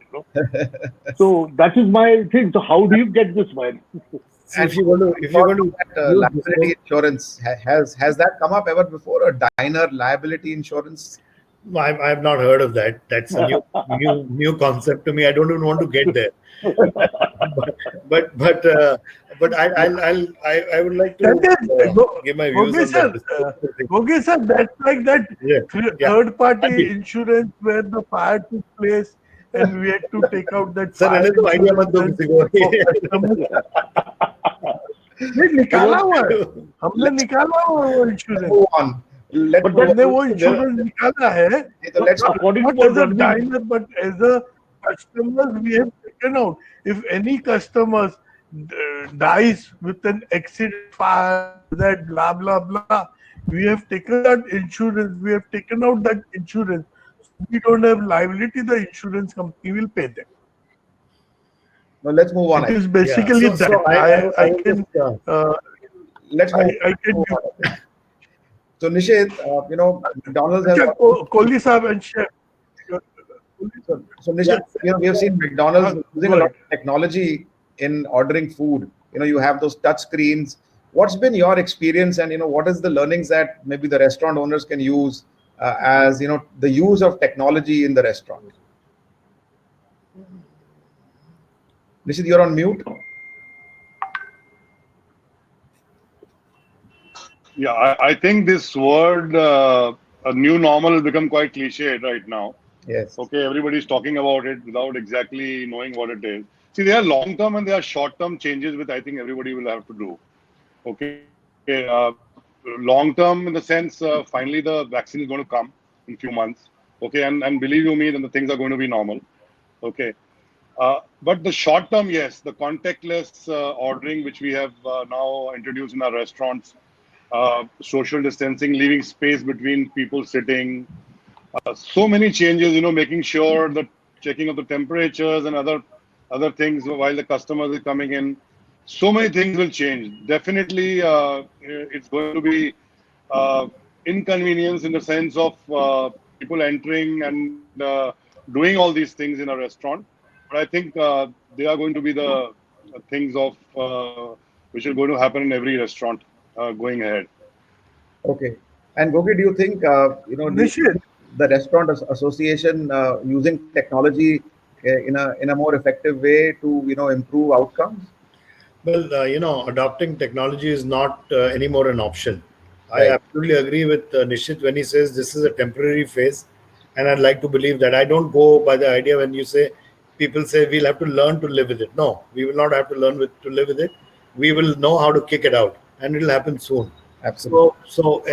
So that is my thing. So how do you get this virus? And if you're going to liability insurance, has that come up ever before? A diner liability insurance? I've not heard of that. That's a new concept to me. I don't even want to get there. but I would like to give my views on that. Okay, sir, that's like that third-party insurance where the fire took place and we had to take out that Sir, fire तो idea मत दो किसी को. नहीं, निकाला हुआ है. हमने निकाला वो insurance, move on. Let's But move that- हमने on. वो इंश्योरेंस निकाला है, So let's according to not what as a Ranveer, diner, but as a customers we have taken out. If any customers dies with an accident, fire, that blah blah blah, we have taken that insurance. We have taken out that insurance. So we don't have liability. The insurance company will pay them. no, let's move on. It is Yeah. basically So that. I I will can. just, Let's move I can. on. So Nishit, McDonald's has. Kohli Saab and chef. So Nishit, we have seen McDonald's using a Go lot of technology in ordering food. You have those touch screens. What's been your experience, and what is the learnings that maybe the restaurant owners can use as the use of technology in the restaurant? Nishit, you're on mute. Yeah, I think this word, a new normal, has become quite cliched right now. Yes. Okay, everybody's talking about it without exactly knowing what it is. See, there are long-term and there are short-term changes which I think everybody will have to do. Okay, long-term in the sense, finally the vaccine is going to come in few months. Okay, and believe you me, then the things are going to be normal. Okay, but the short-term, yes, the contactless ordering which we have now introduced in our restaurants, social distancing, leaving space between people sitting. So many changes, making sure the checking of the temperatures and other things while the customers are coming in. So many things will change. Definitely, it's going to be inconvenience in the sense of people entering and doing all these things in a restaurant. But I think they are going to be the things of which are going to happen in every restaurant going ahead. Okay. And Gogi, do you think Nishit, the restaurant association using technology in a more effective way to improve outcomes? Well, adopting technology is not anymore an option. I Right. absolutely agree with Nishit when he says this is a temporary phase, and I'd like to believe that. I don't go by the idea when you say people say we'll have to learn to live with it. No, we will not have to learn to live with it. We will know how to kick it out, and it'll happen soon. Absolutely.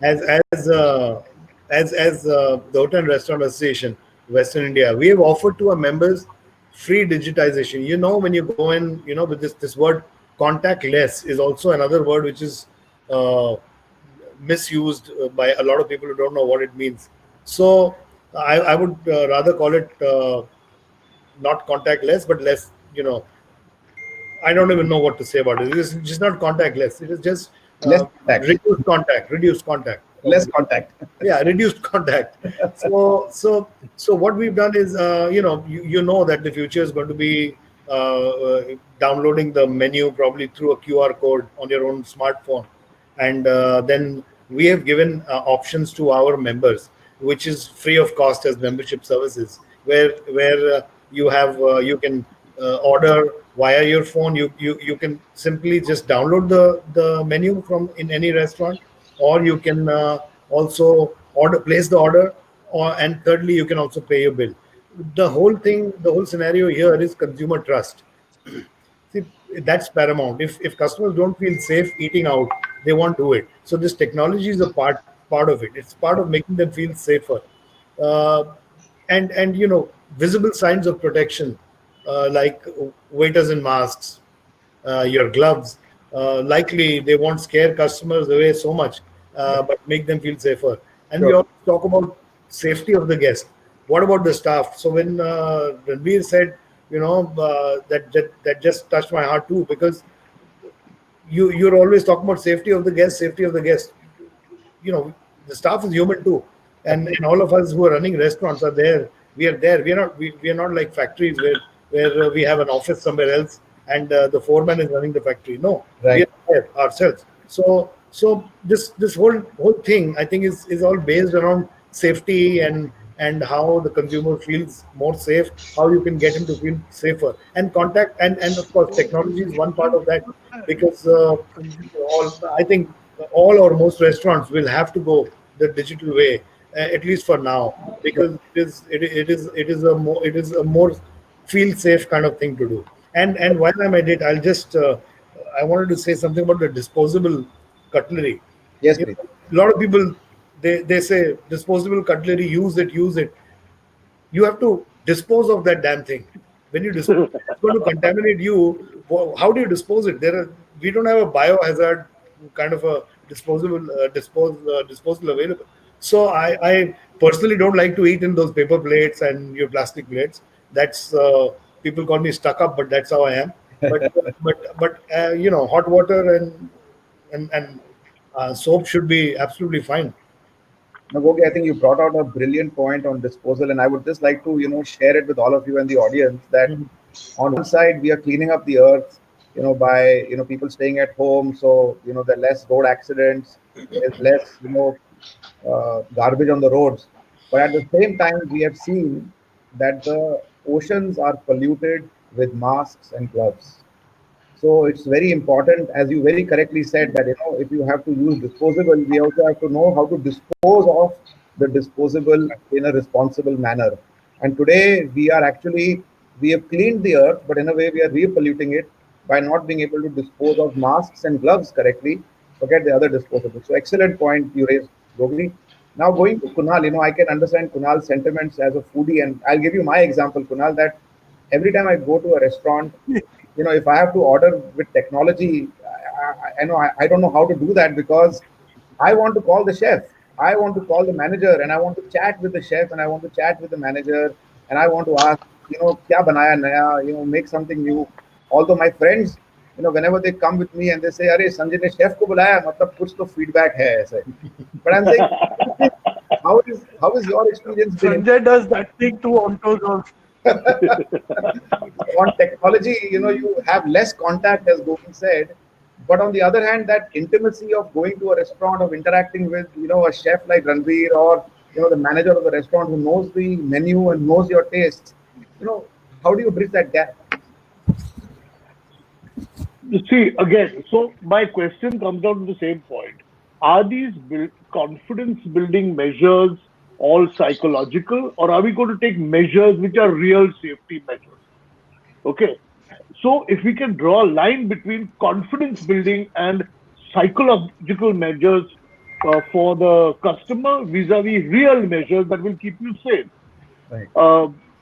As as uh, as the Hotel and Restaurant Association, Western India, we have offered to our members free digitization. When you go in, with this word contactless is also another word which is uh, misused by a lot of people who don't know what it means. So I would rather call it not contactless, but less. I don't even know what to say about it. It is just not contactless. It is just Less contact. reduced contact. Reduced contact. Less contact. Yeah, reduced contact. So what we've done is you know that the future is going to be downloading the menu probably through a QR code on your own smartphone, and then we have given options to our members which is free of cost as membership services, where you can order via your phone. You can simply just download the menu from in any restaurant, or you can also place the order, and thirdly you can also pay your bill. The whole scenario here is consumer trust. See, that's paramount. If customers don't feel safe eating out, they won't do it. So this technology is a part of it. It's part of making them feel safer. uh, and visible signs of protection, like waiters in masks, your gloves. Likely they won't scare customers away so much, but make them feel safer. And we Sure. also talk about safety of the guest. What about the staff? So when Ranveer said, that just touched my heart too, because you're always talking about safety of the guest. The staff is human too, and all of us who are running restaurants are there. We are there. We are not like factories where we have an office somewhere else, and the foreman is running the factory. No, we Right. are there ourselves. So this whole thing, I think, is all based around safety, and how the consumer feels more safe, how you can get him to feel safer, and contact, and of course technology is one part of that, because I think all or most restaurants will have to go the digital way, at least for now, because it is a more feel safe kind of thing to do. And while I'm at it, I'll just I wanted to say something about the disposable cutlery. Yes, You please. know, a lot of people they say disposable cutlery, use it, use it. You have to dispose of that damn thing. When you dispose, it's going to contaminate you. How do you dispose it? We don't have a biohazard kind of a disposal available. So I personally don't like to eat in those paper plates and your plastic plates. That's people call me stuck up, but that's how I am. But hot water and soap should be absolutely fine. Now, Gogi, I think you brought out a brilliant point on disposal, and I would just like to, share it with all of you and the audience that Mhm. on one side we are cleaning up the earth, by people staying at home, so there are less road accidents, there's less garbage on the roads. But at the same time, we have seen that the oceans are polluted with masks and gloves. So it's very important, as you very correctly said, that if you have to use disposable, we also have to know how to dispose of the disposable in a responsible manner. And today we have cleaned the earth, but in a way we are repolluting it by not being able to dispose of masks and gloves correctly. Forget the other disposables. So excellent point you raised, Gogi. Now going to Kunal, I can understand Kunal's sentiments as a foodie, and I'll give you my example, Kunal, that every time I go to a restaurant, if I have to order with technology, I don't know how to do that because I want to call the chef, I want to call the manager, and I want to chat with the chef, and I want to chat with the manager, and I want to ask, kya banaya naya, make something new. Although my friends, whenever they come with me and they say, "Arey Sanjay ne chef ko bulaya," matlab kuch to feedback hai aise. But I'm saying, how is your experience been? Sanjay does that thing to Ontos also. On technology, you have less contact, as Gopi said. But on the other hand, that intimacy of going to a restaurant, of interacting with, a chef like Ranveer or, the manager of the restaurant who knows the menu and knows your tastes, how do you bridge that gap? See, again, so my question comes down to the same point. Are these confidence building measures all psychological, or are we going to take measures which are real safety measures? Okay. So if we can draw a line between confidence building and psychological measures for the customer vis-a-vis real measures that will keep you safe. Right.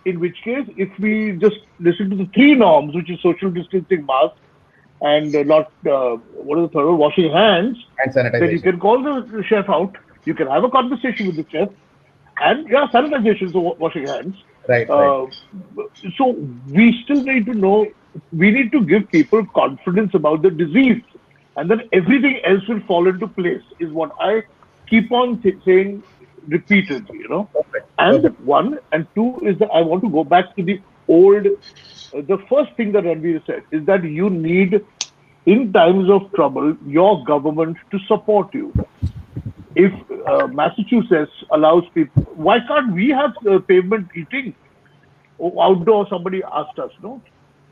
In which case, if we just listen to the three norms, which is social distancing, mask, and not what is the third one, washing hands, And then you sanitization. can call the chef out. You can have a conversation with the chef, and yeah, sanitization, so washing hands. Right, right. Uh, so we still need to know. We need to give people confidence about the disease, and then everything else will fall into place. Is what I keep on saying repeatedly. Perfect. And Perfect. one and two is that I want to go back to the old. The first thing that Ranveer said is that you need, in times of trouble, your government to support you. If Massachusetts allows people, why can't we have pavement eating outdoor? Somebody asked us, no?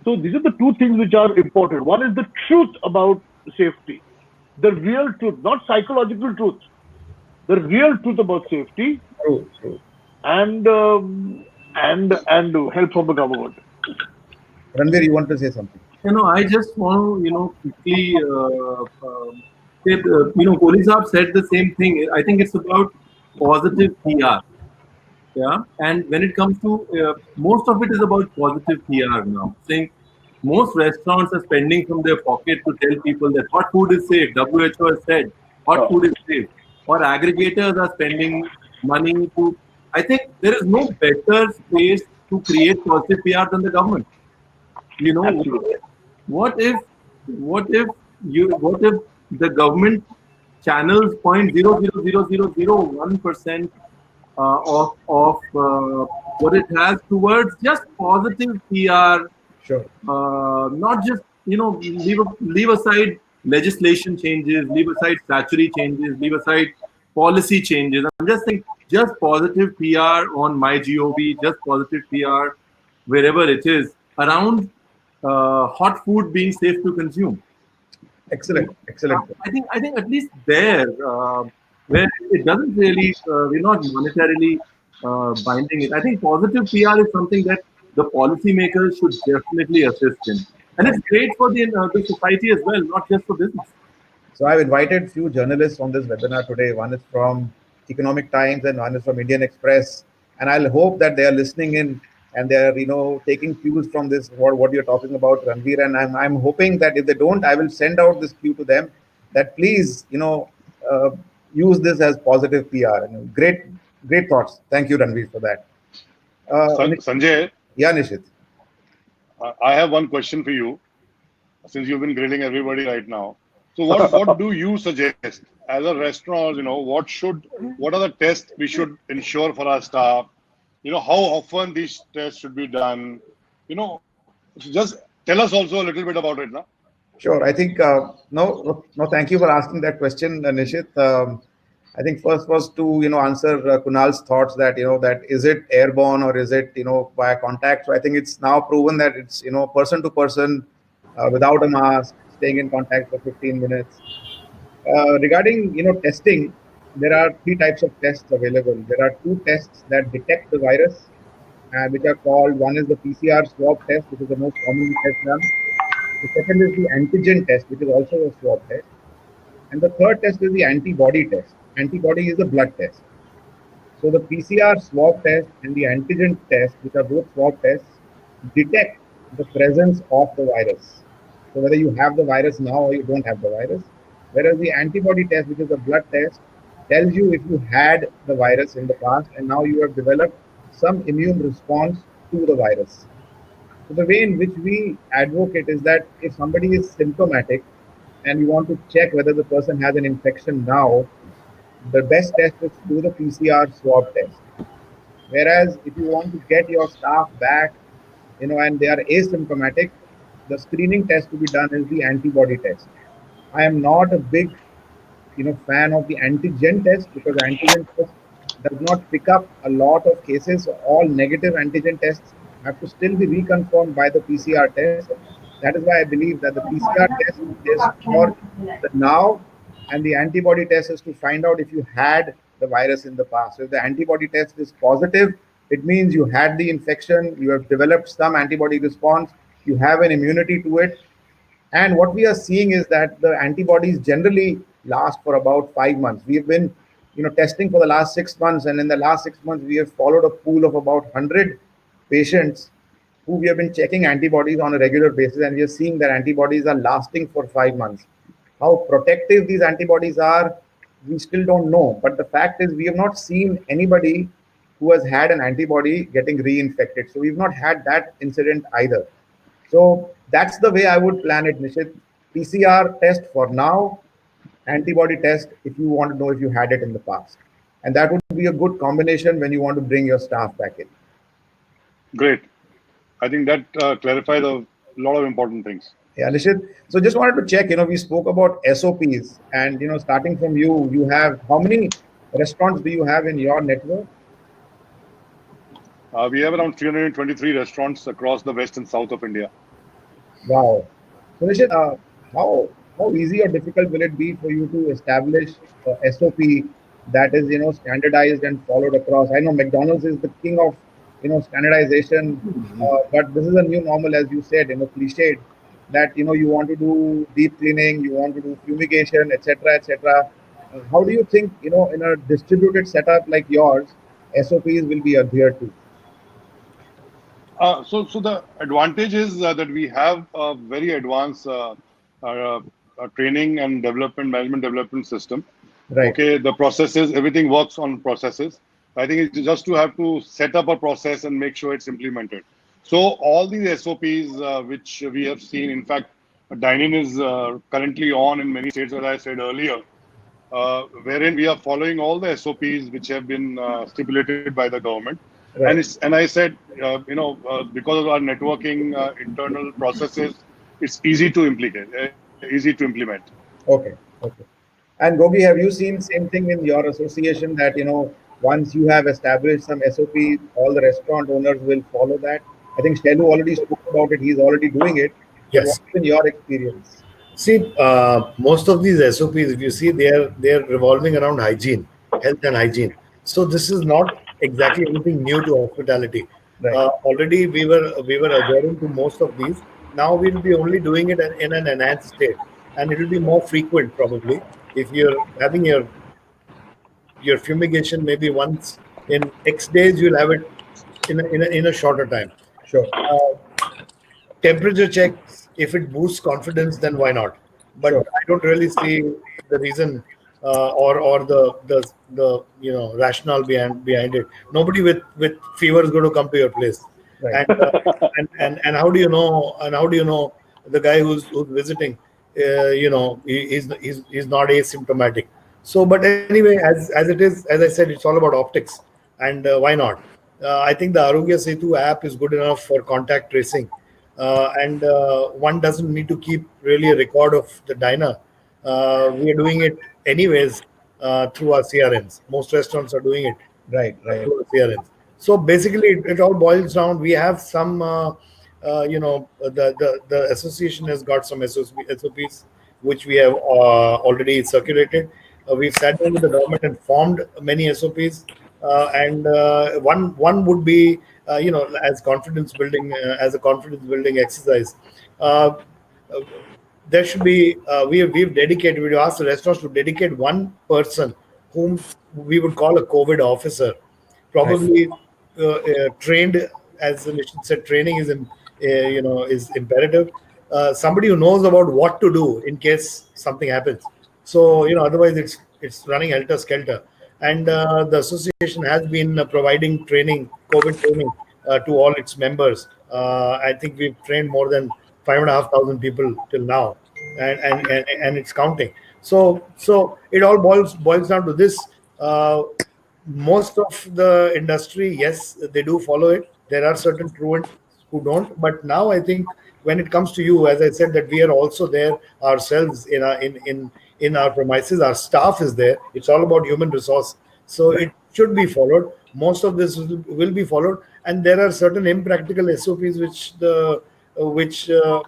So these are the two things which are important. One is the truth about safety, the real truth, not psychological truth, the real truth about safety, True, true. and help from the government. Ranveer, you want to say something? I just want to, quickly say, Kohli Saab said the same thing. I think it's about positive PR. Yeah. And when it comes to, most of it is about positive PR now. Saying most restaurants are spending from their pocket to tell people that hot food is safe. WHO has said hot food is safe. Or aggregators are spending money to. I think there is no better space to create positive PR than the government. Absolutely. What if what if what if the government channels 0.00001% of what it has towards just positive PR, Sure. not just leave aside legislation changes, leave aside statutory changes, leave aside policy changes. I'm just saying just positive PR on MyGov, just positive PR wherever it is around hot food being safe to consume. Excellent. Excellent. I think at least there, where it doesn't really, we're not monetarily binding it. I think positive PR is something that the policymakers should definitely assist in. and it's great for the society as well, not just for business. So I've invited few journalists on this webinar today. One is from Economic Times and one is from Indian Express. And I'll hope that they are listening in and they are, taking cues from this, what you're talking about, Ranveer. And I'm hoping that if they don't, I will send out this cue to them that please, use this as positive PR. Great, great thoughts. Thank you, Ranveer, for that. Sanjay, Yeah, Nishit. I have one question for you, since you've been grilling everybody right now. So what do you suggest as a restaurant? What are the tests we should ensure for our staff? How often these tests should be done? Just tell us also a little bit about it, now. Sure. I think no. Thank you for asking that question, Nishit. I think first was to answer Kunal's thoughts that that is it airborne or is it via contact. So I think it's now proven that it's person to person without a mask, staying in contact for 15 minutes. Regarding testing, there are three types of tests available. There are two tests that detect the virus, which are called, one is the PCR swab test, which is the most commonly test done. The second is the antigen test, which is also a swab test. And the third test is the antibody test. Antibody is a blood test. So the PCR swab test and the antigen test, which are both swab tests, detect the presence of the virus. So whether you have the virus now or you don't have the virus. Whereas the antibody test, which is a blood test, tells you if you had the virus in the past and now you have developed some immune response to the virus. So the way in which we advocate is that if somebody is symptomatic and you want to check whether the person has an infection now, the best test is to do the PCR swab test. Whereas if you want to get your staff back, and they are asymptomatic, the screening test to be done is the antibody test. I am not a big, fan of the antigen test because antigen test does not pick up a lot of cases. So all negative antigen tests have to still be reconfirmed by the PCR test. That is why I believe that the PCR test is for the now, and the antibody test is to find out if you had the virus in the past. So if the antibody test is positive, it means you had the infection, you have developed some antibody response, you have an immunity to it. And what we are seeing is that the antibodies generally last for about 5 months. We have been, testing for the last 6 months, and in the last 6 months, we have followed a pool of about 100 patients who we have been checking antibodies on a regular basis, and we are seeing that antibodies are lasting for 5 months. How protective these antibodies are, we still don't know. But the fact is, we have not seen anybody who has had an antibody getting reinfected. So we've not had that incident either. So that's the way I would plan it, Nishit. PCR test for now, antibody test if you want to know if you had it in the past. And that would be a good combination when you want to bring your staff back in. Great. I think that clarifies a lot of important things. Yeah, Nishit. So just wanted to check, we spoke about SOPs and, starting from you have, how many restaurants do you have in your network? We have around 323 restaurants across the west and south of India. Wow. So Nishit, how easy or difficult will it be for you to establish a SOP that is, standardized and followed across? I know McDonald's is the king of, standardization, but this is a new normal, as you said, cliched, that, you want to do deep cleaning, you want to do fumigation, etc., etc. How do you think, in a distributed setup like yours, SOPs will be adhered to? So the advantage is that we have a very advanced training and management development system. Right. Okay, the processes, everything works on processes. I think it's just to have to set up a process and make sure it's implemented. So all these SOPs which we have seen, in fact, dining is currently on in many states, as I said earlier, wherein we are following all the SOPs which have been stipulated by the government. Right. And I said, because of our networking internal processes, it's easy to implement. Okay. And Gogi, have you seen same thing in your association that, once you have established some SOP, all the restaurant owners will follow that? I think Shelu already spoke about it. He's already doing it. Yes. What's been your experience? See, most of these SOPs, if you see, they are revolving around hygiene, health and hygiene. So this is not exactly anything new to hospitality. Right. Already we were adhering to most of these. Now we'll be only doing it in an enhanced state, and it will be more frequent probably. If you're having your fumigation maybe once in X days, you'll have it in a shorter time. Sure. Temperature checks, if it boosts confidence, then why not? But Sure. I don't really see the reason or the rationale behind it. Nobody with fever is going to come to your place. Right. And how do you know? And how do you know the guy who's visiting? He's not asymptomatic. So, but anyway, as it is, as I said, it's all about optics, and why not? I think the Arogya Setu app is good enough for contact tracing, and one doesn't need to keep really a record of the diner. We are doing it anyways through our CRMs. Most restaurants are doing it Right. Right. through our CRMs. So basically, it all boils down. We have some, the association has got some SOPs which we have already circulated. We've sat down with the government and formed many SOPs, and one would be, as a confidence building exercise. Uh, uh, there should be we've dedicated, we asked the restaurants to dedicate one person whom we would call a COVID officer, Right. probably trained, as the mission said, training is imperative. Somebody who knows about what to do in case something happens. So otherwise it's running helter skelter. And the association has been providing training, COVID training, to all its members. I think we've trained more than 5,500 people till now, and it's counting. So it all boils down to this. Most of the industry, yes, they do follow it. There are certain truants who don't, but now I think when it comes to you, as I said, that we are also there ourselves in our premises. Our staff is there. It's all about human resource, so it should be followed. Most of this will be followed, and there are certain impractical SOPs which uh,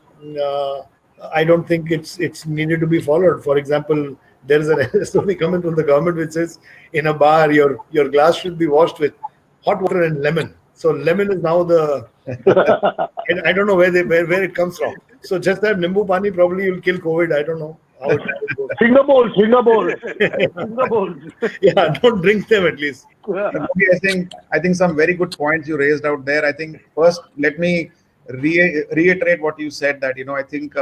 I don't think it's needed to be followed. For example, there is an SOP coming from the government which says in a bar your glass should be washed with hot water and lemon. So lemon is now the and I don't know where it comes from. So just that nimbu pani probably will kill COVID. I don't know how it goes. Singapore. Yeah, don't drink them at least. Yogi, I think some very good points you raised out there. I think first let me reiterate what you said, that I think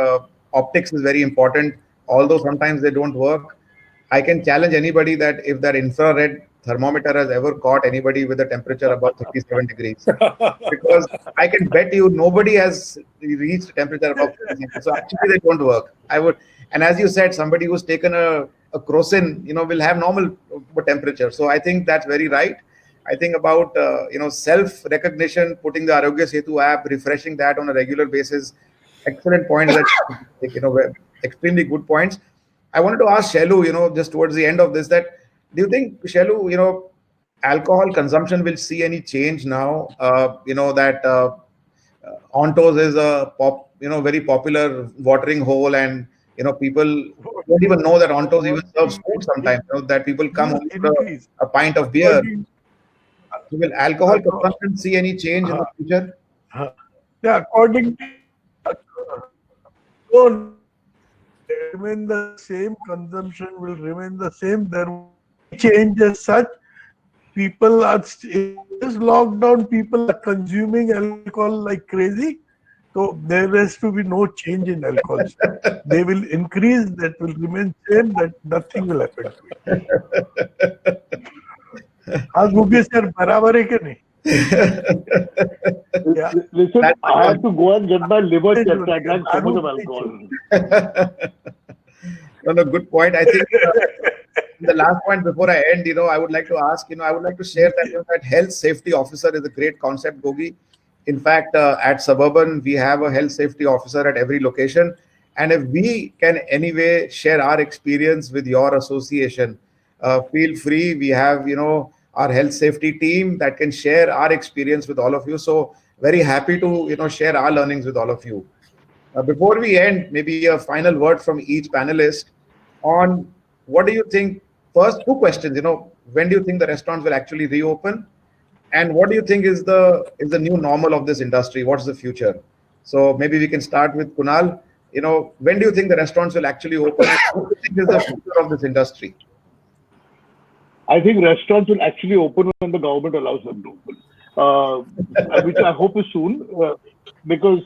optics is very important, although sometimes they don't work. I can challenge anybody that if that infrared thermometer has ever caught anybody with a temperature above 37 degrees, because I can bet you nobody has reached a temperature above 37. So actually they don't work. And as you said, somebody who's taken a crocin, will have normal temperature. So I think that's very right. I think about self recognition, putting the Arogya Setu app, refreshing that on a regular basis. Excellent points that were extremely good points. I wanted to ask Shailu, just towards the end of this, that do you think, Shailu, alcohol consumption will see any change now? That Ontos is a very popular watering hole, and people don't even know that Ontos even serves food sometimes. That people come only for Increase. a pint of beer. According, So will alcohol consumption see any change in the future? yeah, according to so remain the same, consumption will remain the same. There will be change as such. People are in this lockdown, people are consuming alcohol like crazy. So there has to be no change in alcohol. They will increase, that will remain same, that nothing will happen to it. हाँ Guge sir बराबर है क्या नहीं? Yeah. Listen, I have to go and get my liver checked. I drank so much of alcohol. No, good point. I think the last point before I end, I would like to ask, I would like to share that, that health safety officer is a great concept, Gogi. In fact, at Suburban, we have a health safety officer at every location. And if we can anyway share our experience with your association, feel free. We have, our health safety team that can share our experience with all of you. So very happy to, share our learnings with all of you. Before we end, maybe a final word from each panelist on what do you think? First, two questions. When do you think the restaurants will actually reopen, and what do you think is the new normal of this industry? What's the future? So maybe we can start with Kunal. When do you think the restaurants will actually open? And what do you think is the future of this industry? I think restaurants will actually open when the government allows them to open, which I hope is soon, because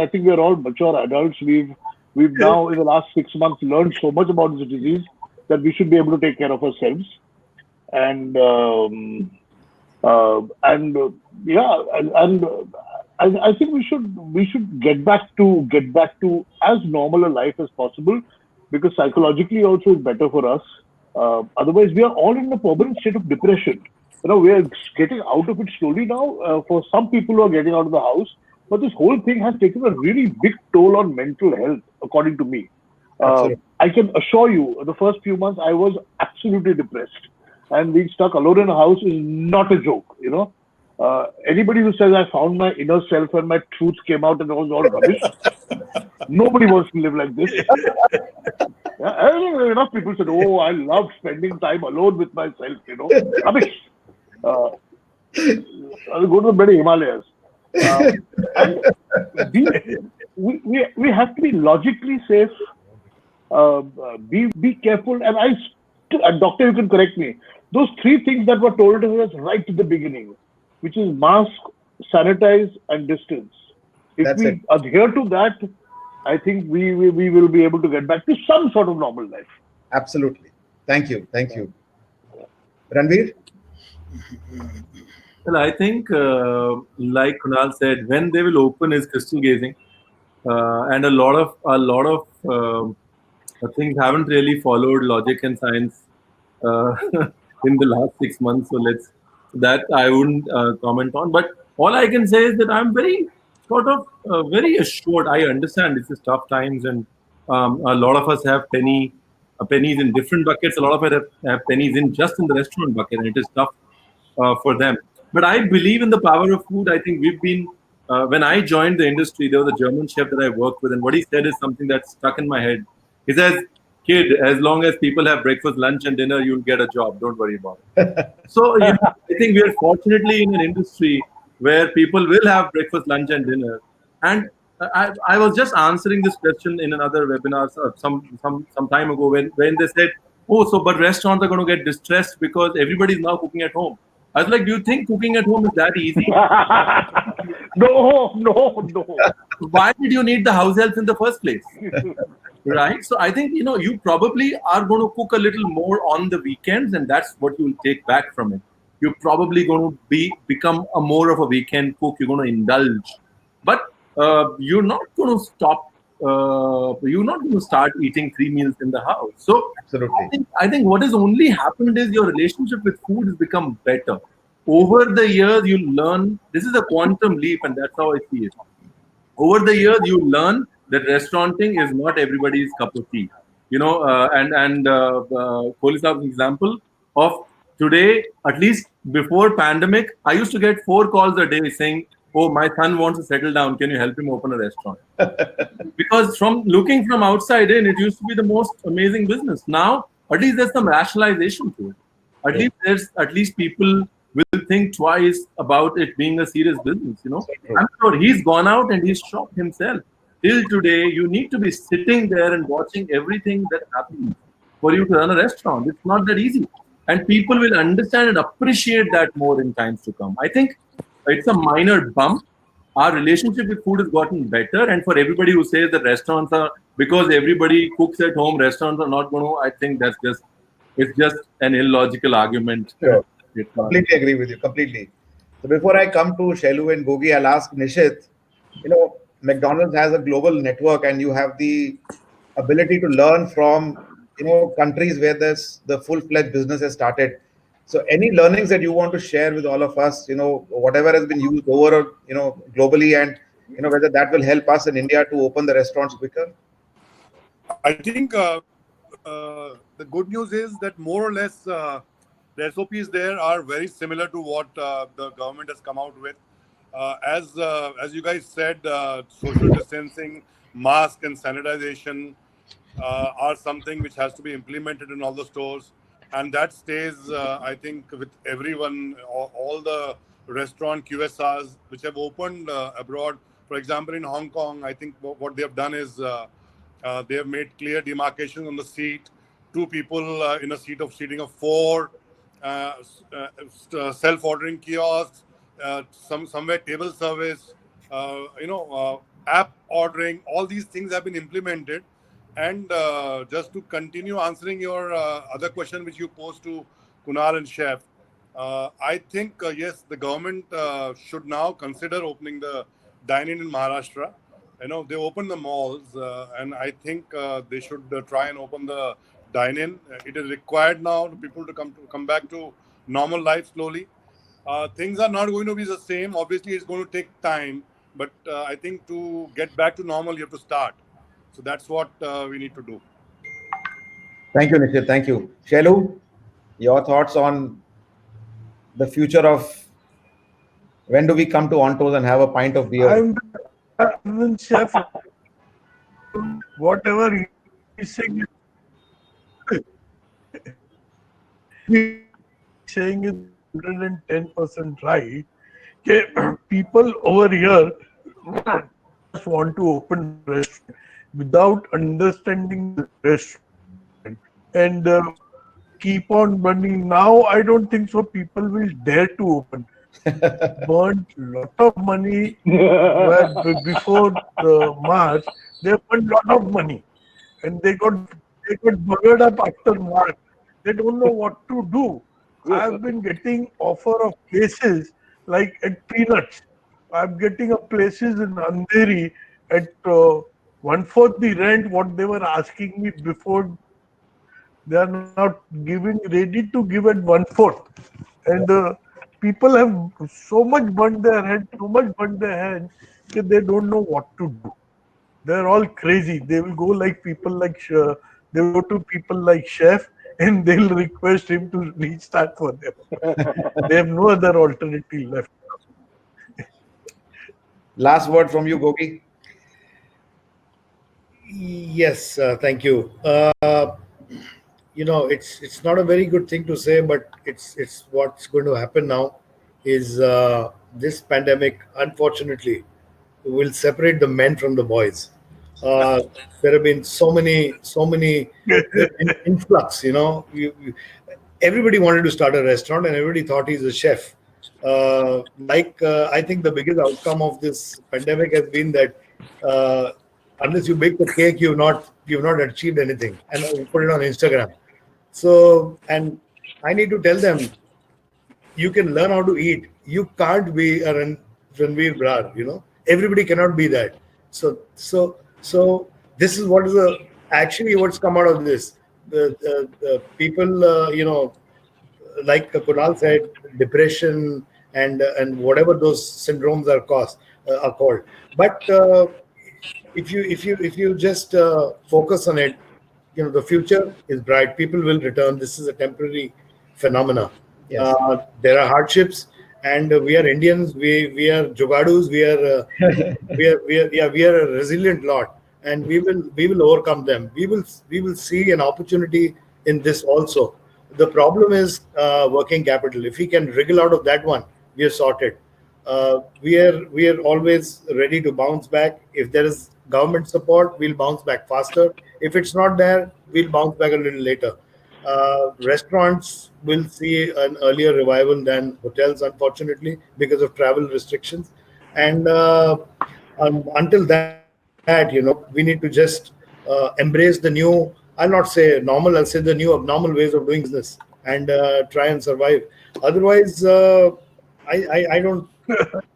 I think we are all mature adults. We've now in the last 6 months learned so much about this disease that we should be able to take care of ourselves. And yeah, and I think we should get back to as normal a life as possible, because psychologically also it's better for us. Otherwise, we are all in a permanent state of depression. We are getting out of it slowly now. For some people who are getting out of the house, but this whole thing has taken a really big toll on mental health, according to me. I can assure you, the first few months I was absolutely depressed, and being stuck alone in a house is not a joke. Anybody who says I found my inner self and my truth came out and it was all rubbish, nobody wants to live like this. Enough people said, "Oh, I love spending time alone with myself." Rubbish. I'll go to the bloody Himalayas. And we have to be logically safe. Be careful. And doctor, you can correct me. Those three things that were told to us right at the beginning, which is mask, sanitize, and distance. If we adhere to that, I think we will be able to get back to some sort of normal life. Absolutely. Thank you. Ranveer? Well, I think, like Kunal said, when they will open is crystal gazing, and a lot of things haven't really followed logic and science in the last 6 months. So that I wouldn't comment on. But all I can say is that I'm very very assured. I understand this is tough times, and a lot of us have pennies in different buckets. A lot of us have pennies in the restaurant bucket, and it is tough for them. But I believe in the power of food. I think we've been, when I joined the industry, there was a German chef that I worked with, and what he said is something that's stuck in my head. He says, "Kid, as long as people have breakfast, lunch, and dinner, you'll get a job. Don't worry about it." So I think we are fortunately in an industry where people will have breakfast, lunch, and dinner. And I was just answering this question in another webinar some time ago when they said, "Oh, so but restaurants are going to get distressed because everybody's now cooking at home." I was like, "Do you think cooking at home is that easy?" No. Why did you need the house help in the first place? Right? So I think, you probably are going to cook a little more on the weekends, and that's what you will take back from it. You're probably going to become a more of a weekend cook. You're going to indulge, but you're not going to stop. You're not going to start eating 3 meals in the house. So Absolutely. I think what has only happened is your relationship with food has become better. Over the years, you learn. This is a quantum leap, and that's how I see it. Over the years, you learn that restauranting is not everybody's cup of tea. Kohli Saab's example of today, at least before pandemic, I used to get 4 calls a day saying, "Oh, my son wants to settle down. Can you help him open a restaurant?" Because from looking from outside in, it used to be the most amazing business. Now, at least there's some rationalization to it. At least people will think twice about it being a serious business. I'm sure he's gone out and he's shocked himself. Till today, you need to be sitting there and watching everything that happens for you to run a restaurant. It's not that easy. And people will understand and appreciate that more in times to come. I think it's a minor bump. Our relationship with food has gotten better. And for everybody who says that restaurants are, because everybody cooks at home, restaurants are not going to, I think it's just an illogical argument. Sure. Completely agree with you. Completely. So before I come to Shailu and Gogi, I'll ask Nishit. McDonald's has a global network, and you have the ability to learn from countries where the full-fledged business has started. So any learnings that you want to share with all of us, whatever has been used over globally, and whether that will help us in India to open the restaurants quicker? I think the good news is that more or less the SOPs there are very similar to what the government has come out with. As you guys said, social distancing, mask and sanitization are something which has to be implemented in all the stores. And that stays, I think, with everyone, all the restaurant QSRs which have opened abroad For example, in Hong Kong, I think what they have done is they have made clear demarcation on the seat. Two people in a seating of four. Self-ordering kiosks. Somewhere table service. App ordering. All these things have been implemented. And just to continue answering your other question, which you posed to Kunal and Chef, I think, yes, the government should now consider opening the dine-in Maharashtra. They opened the malls, and I think they should try and open the dine-in. It is required now for people to come back to normal life slowly. Things are not going to be the same. Obviously, it's going to take time, but I think to get back to normal, you have to start. So that's what we need to do. Thank you, Nishit. Thank you. Shailu, your thoughts on the future of when do we come to Ontos and have a pint of beer? I'm chef. Whatever he's saying, saying is 110% right. Okay, people over here just want to open restaurant without understanding the restaurant and keep on burning. Now I don't think so. People will dare to open. Burned lot of money before March. They burned lot of money, and they got buggered up after March. They don't know what to do. I've been getting offer of places like at Peanuts. I'm getting a places in Andheri at 1/4 the rent what they were asking me before. They are not ready to give at 1/4, and people have so much burnt their head, that they don't know what to do. They're all crazy. They will go like people like they will go to people like Chef, and they'll request him to restart for them. They have no other alternative left. Last word from you, Gogi. Yes, thank you. It's not a very good thing to say, but it's what's going to happen now is this pandemic, unfortunately, will separate the men from the boys. There have been so many influx. Everybody wanted to start a restaurant, and everybody thought he's a chef. I think the biggest outcome of this pandemic has been that unless you bake the cake, you've not achieved anything, and you put it on Instagram. So, and I need to tell them, you can learn how to eat. You can't be a Ranveer Brar. Everybody cannot be that. So this is what is actually what's come out of this. The people, like Kunal said, depression and whatever those syndromes are called. But if you just focus on it, the future is bright. People will return. This is a temporary phenomena. Yes. There are hardships, and we are Indians. We are jugadus. We are a resilient lot, and we will overcome them. We will see an opportunity in this also. The problem is working capital. If we can wriggle out of that one, we are sorted. We are always ready to bounce back. If there is government support, we'll bounce back faster. If it's not there, we'll bounce back a little later. Restaurants will see an earlier revival than hotels, unfortunately, because of travel restrictions. And until that, we need to just embrace the new, I'll not say normal, I'll say the new abnormal ways of doing business and try and survive. Otherwise, I don't,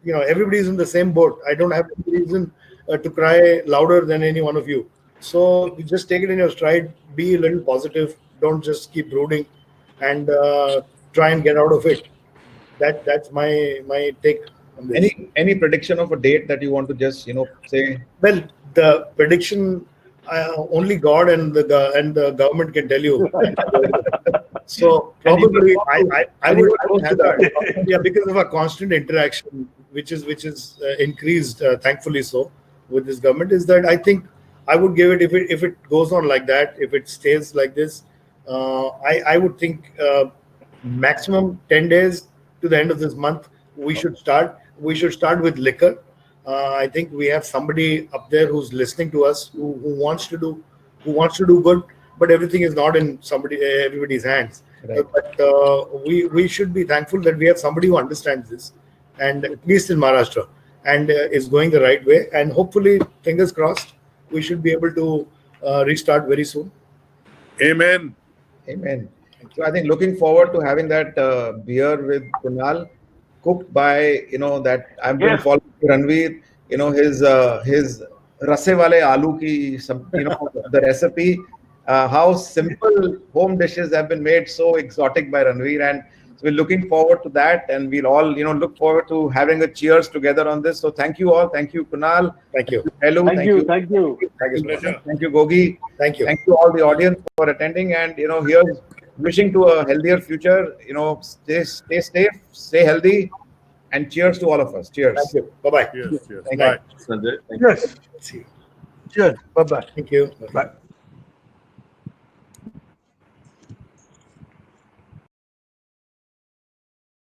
everybody's in the same boat. I don't have any reason to cry louder than any one of you. So you just take it in your stride, be a little positive, don't just keep brooding, and try and get out of it. That's my take on this. Any prediction of a date that you want to just say? Well, the prediction only God and the government can tell you. So probably I would hazard, because of our constant interaction, which is increased, thankfully so, with this government, is that I think I would give it, if it goes on like that, if it stays like this, I would think maximum 10 days to the end of this month we should start. We should start with liquor. I think we have somebody up there who's listening to us who wants to do good, but everything is not in everybody's hands. Right. But we should be thankful that we have somebody who understands this, and at least in Maharashtra, and is going the right way. And hopefully, fingers crossed, we should be able to restart very soon. Amen. Amen. So I think looking forward to having that beer with Kunal, cooked by that I've been Yes. following Ranveer. His rasse wale aloo ki the recipe. How simple home dishes have been made so exotic by Ranveer, and so we're looking forward to that, and we'll all look forward to having a cheers together on this. So thank you all. Thank you, Kunal. Thank you. Hello. Thank you. Thank you. Thank you. Pleasure. Thank you, Gogi. Thank you. Thank you all the audience for attending, and here's wishing to a healthier future. Stay safe, stay healthy, and cheers to all of us. Cheers. Thank you. Bye bye. Yes. Thank Bye. Sanjay, thank you. Yes. See you. Cheers. Bye bye. Thank you. Bye.